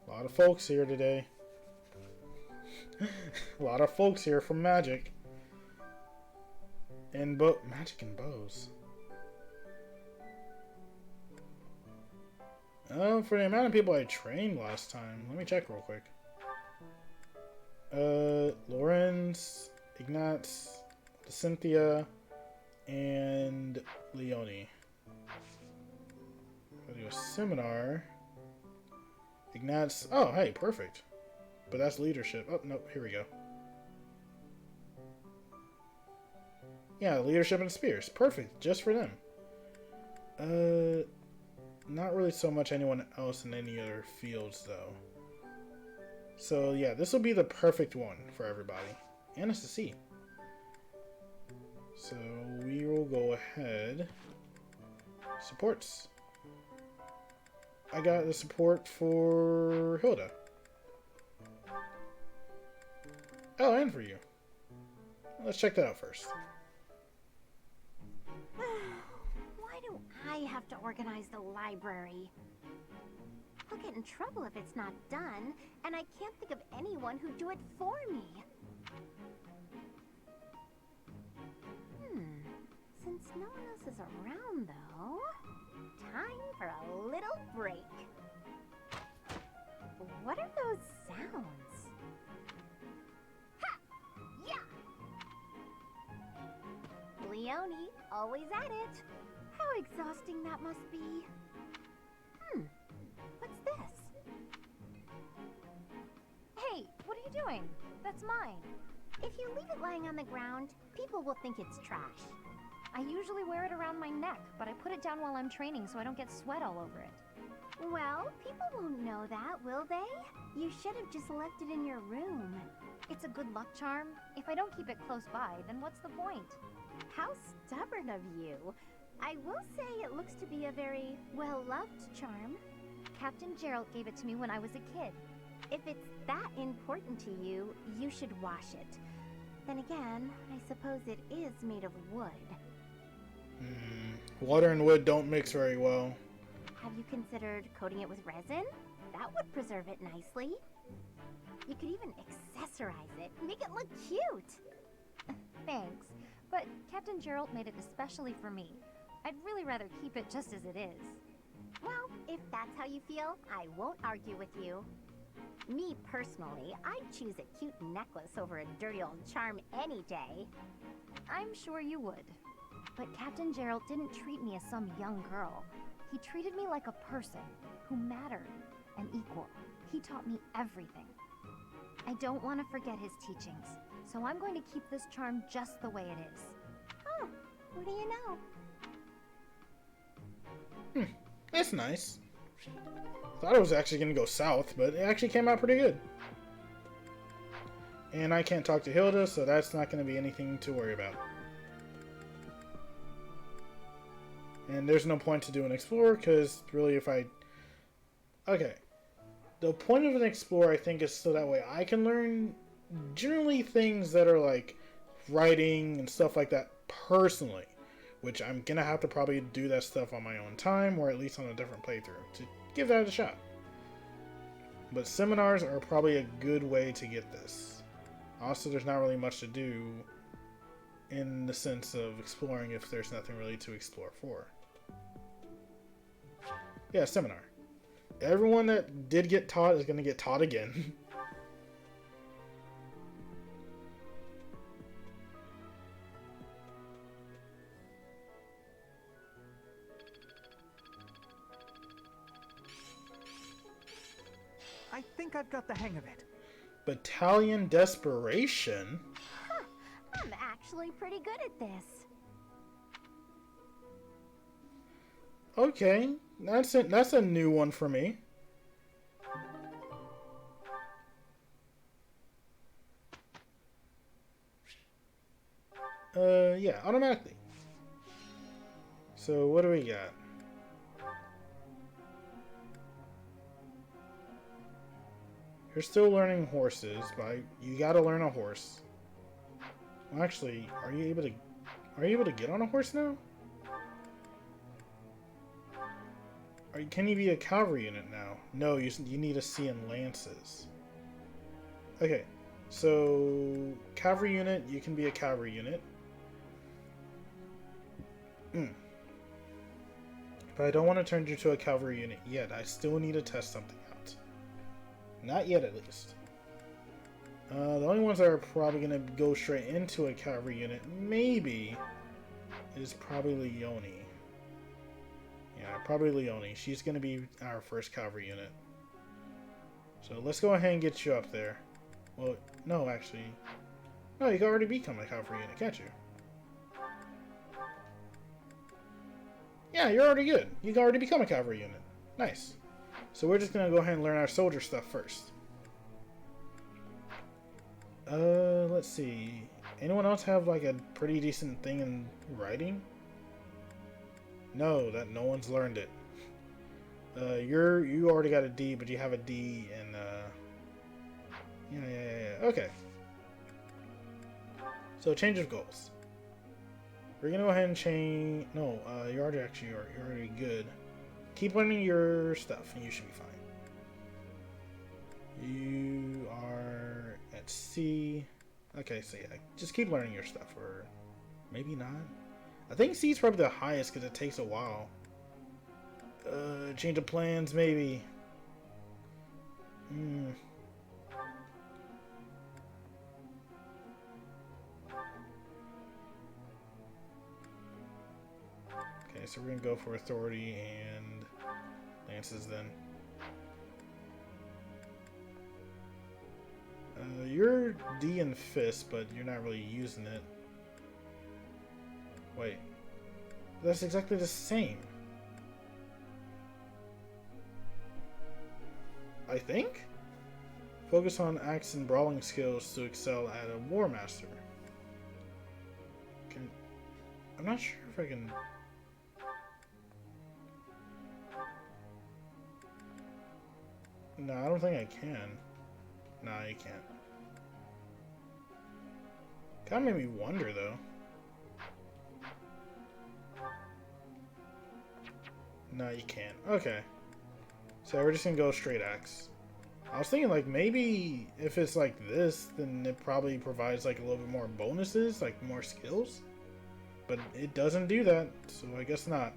A lot of folks here today. A lot of folks here from Magic. And Magic and bows. For the amount of people I trained last time, let me check real quick. Lorenz, Ignatz, Cynthia, and Leonie. I'll do a seminar. Ignatz. Oh, hey, perfect. But that's leadership. Oh, no, here we go. Yeah, leadership and spears. Perfect, just for them. Not really so much anyone else in any other fields, though. So, yeah, this will be the perfect one for everybody. And us to see. So, we will go ahead. Supports. I got the support for Hilda. Oh, and for you. Let's check that out first. Why do I have to organize the library? I'll get in trouble if it's not done, and I can't think of anyone who'd do it for me. Since no one else is around, though, time for a little break. What are those sounds? Ha! Yeah! Leonie, always at it. How exhausting that must be. What's this? Hey, what are you doing? That's mine. If you leave it lying on the ground, people will think it's trash. I usually wear it around my neck, but I put it down while I'm training so I don't get sweat all over it. Well, people won't know that, will they? You should have just left it in your room. It's a good luck charm. If I don't keep it close by, then what's the point? How stubborn of you. I will say it looks to be a very well-loved charm. Captain Gerald gave it to me when I was a kid. If it's that important to you, you should wash it. Then again, I suppose it is made of wood. Water and wood don't mix very well. Have you considered coating it with resin? That would preserve it nicely. You could even accessorize it, make it look cute. Thanks, but Captain Gerald made it especially for me. I'd really rather keep it just as it is. Well, if that's how you feel, I won't argue with you. Me personally, I'd choose a cute necklace over a dirty old charm any day. I'm sure you would. But Captain Gerald didn't treat me as some young girl. He treated me like a person who mattered, an equal. He taught me everything. I don't want to forget his teachings, so I'm going to keep this charm just the way it is. Oh, what do you know? That's nice. Thought it was actually going to go south, but it actually came out pretty good. And I can't talk to Hilda, so that's not going to be anything to worry about. And there's no point to do an explorer, because really if I... Okay. The point of an explorer, I think, is so that way I can learn generally things that are like writing and stuff like that personally. Which I'm going to have to probably do that stuff on my own time, or at least on a different playthrough, to give that a shot. But seminars are probably a good way to get this. Also, there's not really much to do in the sense of exploring if there's nothing really to explore for. Yeah, seminar. Everyone that did get taught is going to get taught again. I think I've got the hang of it. Battalion Desperation? Huh, I'm actually pretty good at this. Okay, that's a new one for me. Yeah, automatically. So what do we got? You're still learning horses, but you gotta learn a horse. Well, actually, are you able to get on a horse now? Can you be a cavalry unit now? No, you need to see in lances. Okay, so cavalry unit, you can be a cavalry unit. But I don't want to turn you to a cavalry unit yet. I still need to test something out. Not yet, at least. The only ones that are probably going to go straight into a cavalry unit, maybe, is probably Leone. Yeah, probably Leone. She's going to be our first cavalry unit. So let's go ahead and get you up there. Well, no, actually. No, you can already become a cavalry unit, can't you? Yeah, you're already good. You can already become a cavalry unit. Nice. So we're just going to go ahead and learn our soldier stuff first. Let's see. Anyone else have like a pretty decent thing in writing? No, no one's learned it. You already got a D, but you have a D in yeah. Okay. So change of goals. We're gonna go ahead and change. No, you're already good. Keep learning your stuff, and you should be fine. You are at C. Okay, so yeah, just keep learning your stuff, or maybe not. I think C is probably the highest because it takes a while. Change of plans, maybe. Okay, so we're gonna go for authority and lances then. You're D in fist, but you're not really using it. Wait. That's exactly the same. I think? Focus on axe and brawling skills to excel at a War Master. I'm not sure if I can... No, I don't think I can. Nah, you can't. Kinda made me wonder, though. No, you can't. Okay. So we're just gonna go straight axe. I was thinking, like, maybe if it's like this, then it probably provides, like, a little bit more bonuses, like, more skills. But it doesn't do that, so I guess not.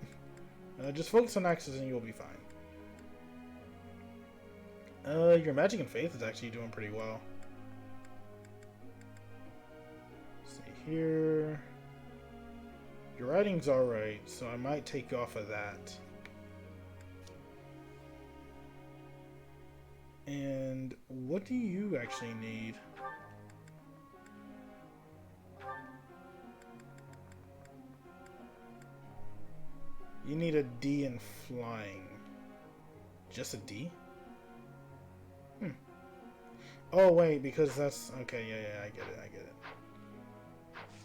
Just focus on axes and you'll be fine. Your magic and faith is actually doing pretty well. Let's see here. Your writing's alright, so I might take you off of that. And what do you actually need? You need a D in flying. Just a D? Oh wait, because that's okay. Yeah, I get it.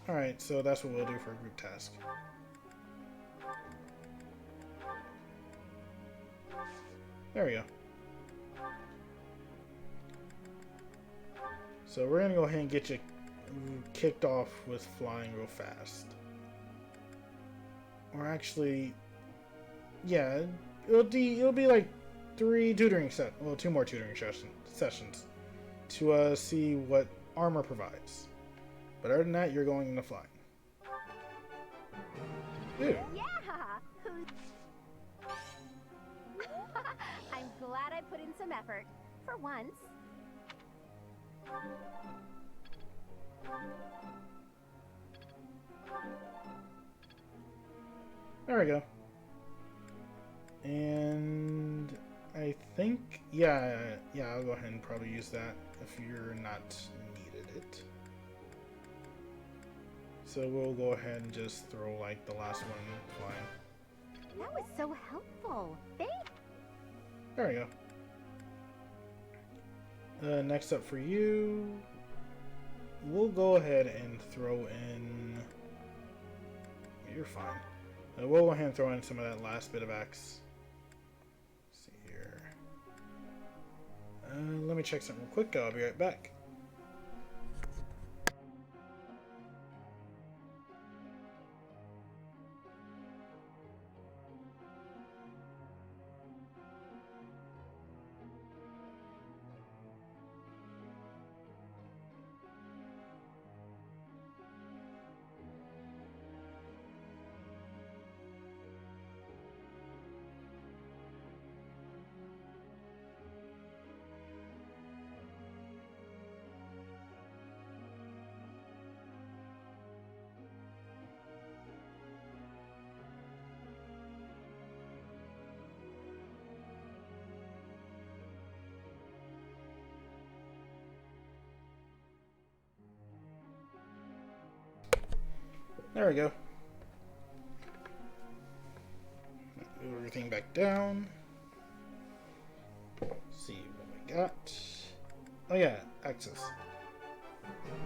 All right, so that's what we'll do for a group task. There we go. So we're gonna go ahead and get you kicked off with flying real fast. Or actually, yeah, it'll be like 2 more tutoring sessions to see what armor provides. But other than that, you're going into flying. Ew. Yeah! I'm glad I put in some effort. For once. There we go. And I think, yeah, I'll go ahead and probably use that if you're not needed it. So we'll go ahead and just throw like the last one flying. That was so helpful. Thanks. There we go. Next up for you, we'll go ahead and throw in. You're fine. We'll go ahead and throw in some of that last bit of X. Let's see here. Let me check something real quick. I'll be right back. There we go. Move everything back down. See what we got. Oh yeah, access.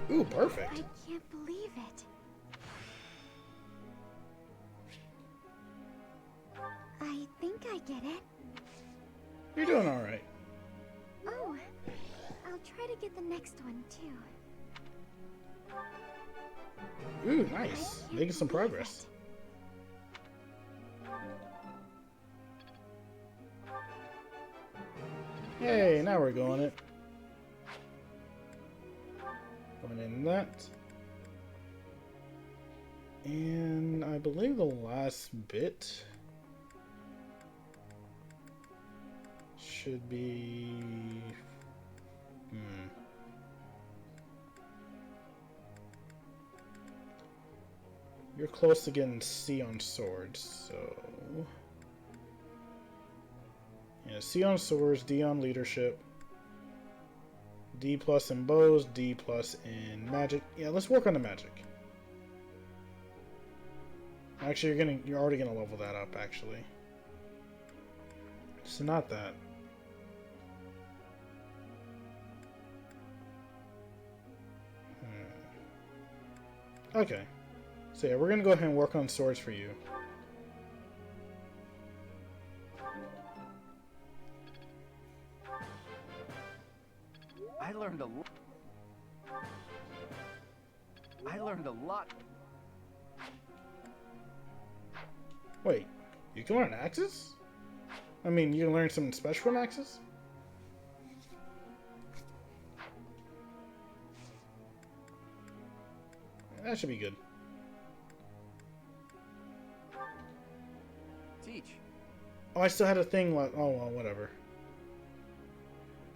Ooh, perfect. I can't believe it. I think I get it. You're doing all right. Oh, I'll try to get the next one too. Ooh, nice. Making some progress. Hey, now we're going it. Going in that. And I believe the last bit should be... You're close to getting C on swords, so... Yeah, C on swords, D on leadership. D plus in bows, D plus in magic. Yeah, let's work on the magic. Actually, you're already gonna level that up, actually. So not that. Okay. So yeah, we're gonna go ahead and work on swords for you. I learned a lot. Wait, you can learn axes? I mean, you can learn something special from axes? That should be good. Teach. Oh, I still had a thing like, oh well, whatever.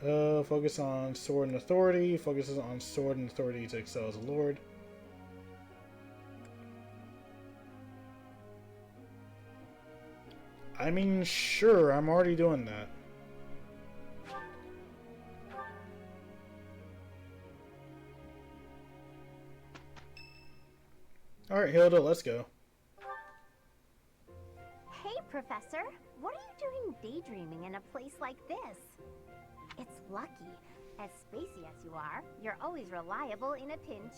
Focus on sword and authority. Focuses on sword and authority to excel as a lord. I mean, sure, I'm already doing that. Alright, Hilda, let's go. Hey, Professor. What are you doing daydreaming in a place like this? It's lucky. As spacey as you are, you're always reliable in a pinch.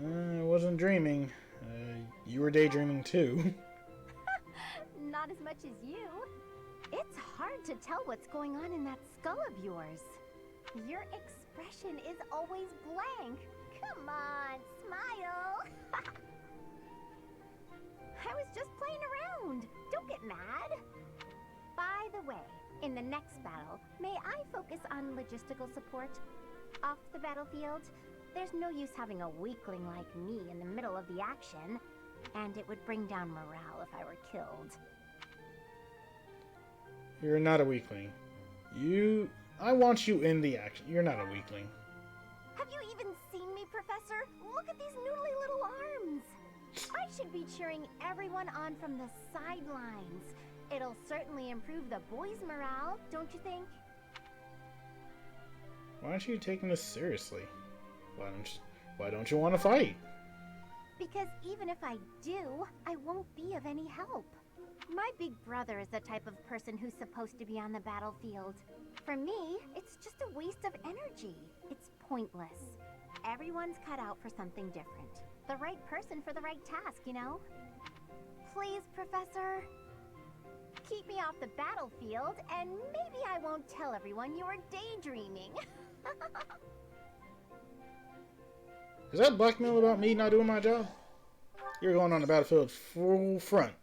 I wasn't dreaming. You were daydreaming too. Not as much as you. It's hard to tell what's going on in that skull of yours. Your expression is always blank. Come on, smile. I was just playing around. Don't get mad. By the way, in the next battle, may I focus on logistical support? Off the battlefield, there's no use having a weakling like me in the middle of the action, and it would bring down morale if I were killed. You're not a weakling. I want you in the action. You're not a weakling. Have you even seen me, Professor? Look at these noodly little arms. I should be cheering everyone on from the sidelines. It'll certainly improve the boys' morale, don't you think? Why aren't you taking this seriously? Why don't you want to fight? Because even if I do, I won't be of any help. My big brother is the type of person who's supposed to be on the battlefield. For me, it's just a waste of energy. It's pointless. Everyone's cut out for something different. The right person for the right task, you know? Please, Professor. Keep me off the battlefield, and maybe I won't tell everyone you were daydreaming. Is that blackmail about me not doing my job? You're going on the battlefield full front.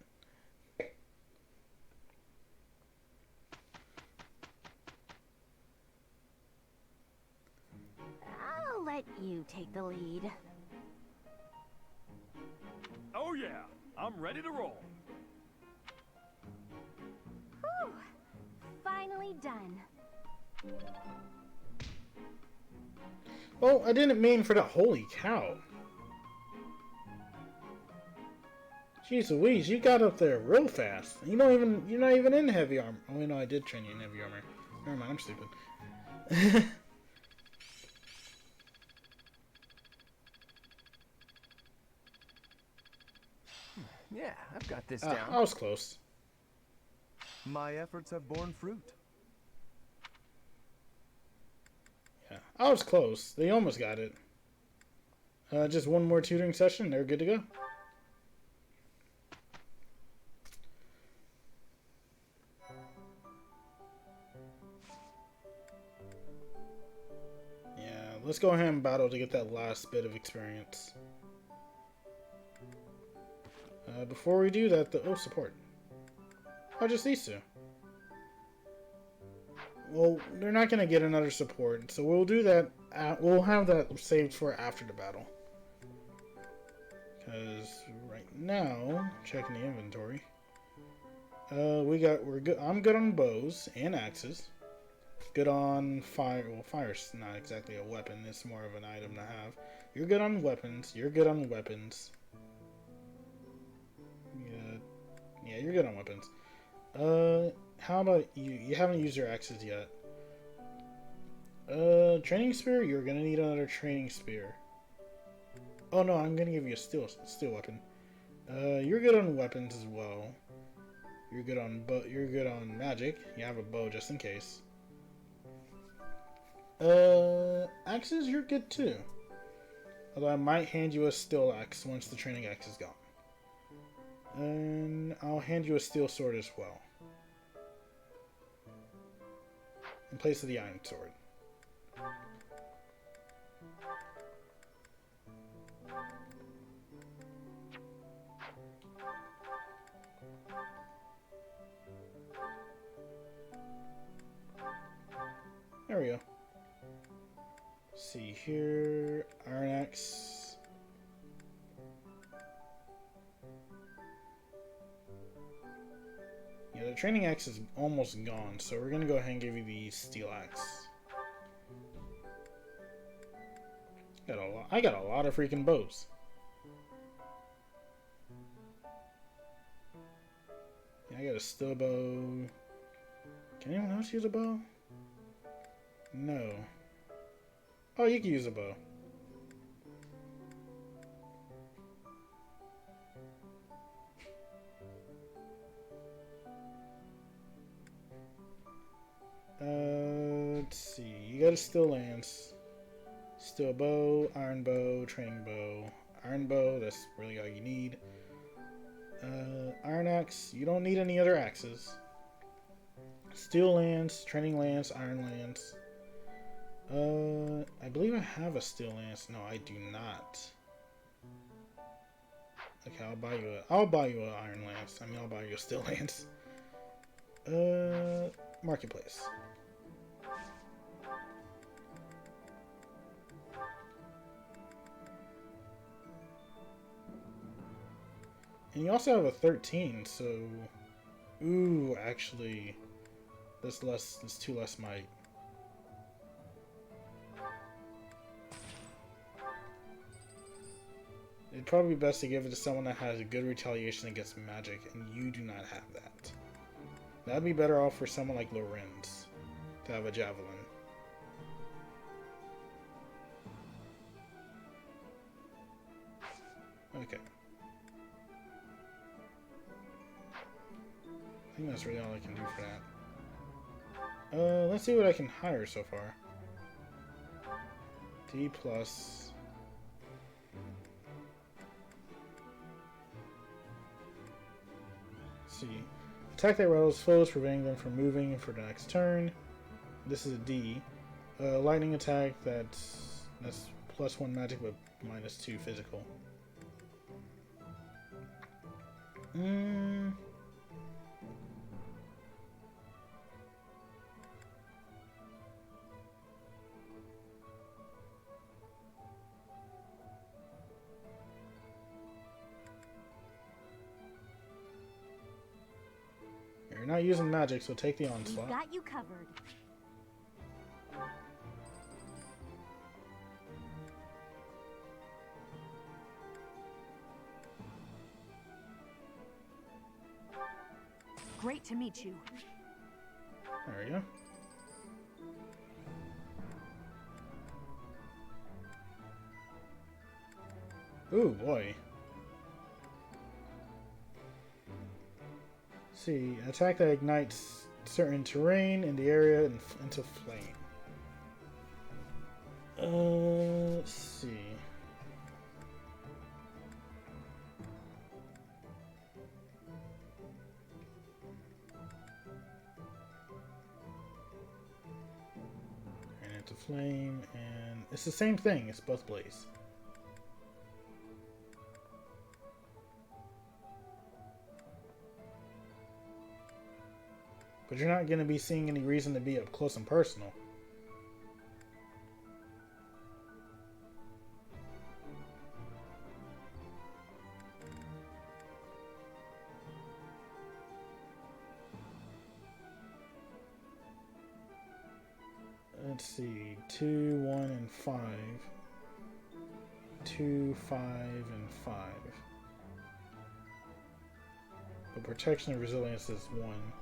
I'll let you take the lead. Oh yeah, I'm ready to roll. Whew. Finally done. Oh, I didn't mean for that. Holy cow. Jeez Louise, you got up there real fast. You're not even in heavy armor. Oh, no, I did train you in heavy armor. Never mind, I'm stupid. Yeah, I've got this down. I was close. My efforts have borne fruit. Yeah, I was close. They almost got it. Just one more tutoring session, they're good to go. Yeah, let's go ahead and battle to get that last bit of experience. Before we do that, support. Oh, just these two. Well, they're not going to get another support, so we'll do that. We'll have that saved for after the battle. Because right now, checking the inventory, we're good. I'm good on bows and axes. Good on fire. Well, fire's not exactly a weapon; it's more of an item to have. You're good on weapons. You're good on weapons. Yeah, you're good on weapons. How about you? You haven't used your axes yet. Training spear? You're gonna need another training spear. Oh no, I'm gonna give you a steel weapon. You're good on weapons as well. You're good on magic. You have a bow just in case. Axes, you're good too. Although I might hand you a steel axe once the training axe is gone. And I'll hand you a steel sword as well. In place of the iron sword. There we go. See here, iron axe. Yeah, the training axe is almost gone, so we're gonna go ahead and give you the steel axe. I got a lot of freaking bows. I got a steel bow. Can anyone else use a bow? No. Oh, you can use a bow. Let's see. You got a steel lance, steel bow, iron bow, training bow. Iron bow, that's really all you need. Iron axe, you don't need any other axes. Steel lance, training lance, iron lance. I believe I have a steel lance. No, I do not. Okay, I'll buy you an iron lance. I mean, I'll buy you a steel lance. Marketplace. And you also have a 13, so... Ooh, actually... That's 2 less might. It'd probably be best to give it to someone that has a good retaliation against magic, and you do not have that. That'd be better off for someone like Lorenz to have a javelin. Okay. I think that's really all I can do for that. Let's see what I can hire so far. D plus. Let's see. Attack that rattles foes, preventing them from moving for the next turn. This is a D. Lightning attack, that's +1 magic but -2 physical. You're not using magic, so take the onslaught. We've got you covered. Great to meet you. There we go. Ooh, boy. See, attack that ignites certain terrain in the area into flame. Let's see. And into flame, and it's the same thing. It's both blaze. But you're not going to be seeing any reason to be up close and personal. Let's see. 2, 1, and 5. 2, 5, and 5. But protection and resilience is 1.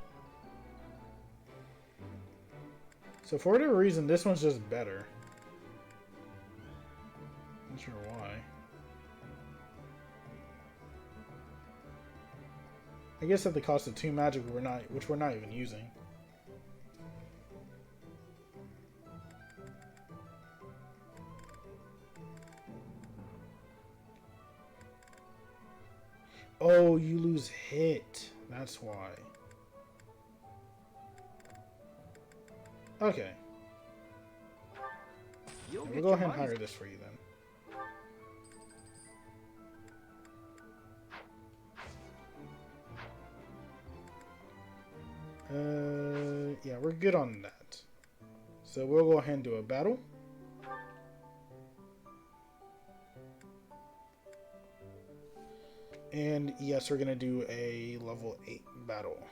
So for whatever reason, this one's just better. Not sure why. I guess at the cost of 2 magic, which we're not even using. Oh, you lose hit. That's why. Okay. We'll go ahead and hire this for you then. Yeah, we're good on that. So we'll go ahead and do a battle. And yes, we're going to do a level 8 battle.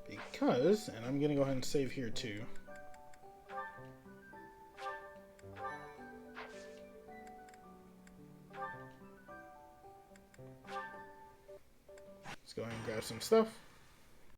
Because, and I'm going to go ahead and save here too. stuff.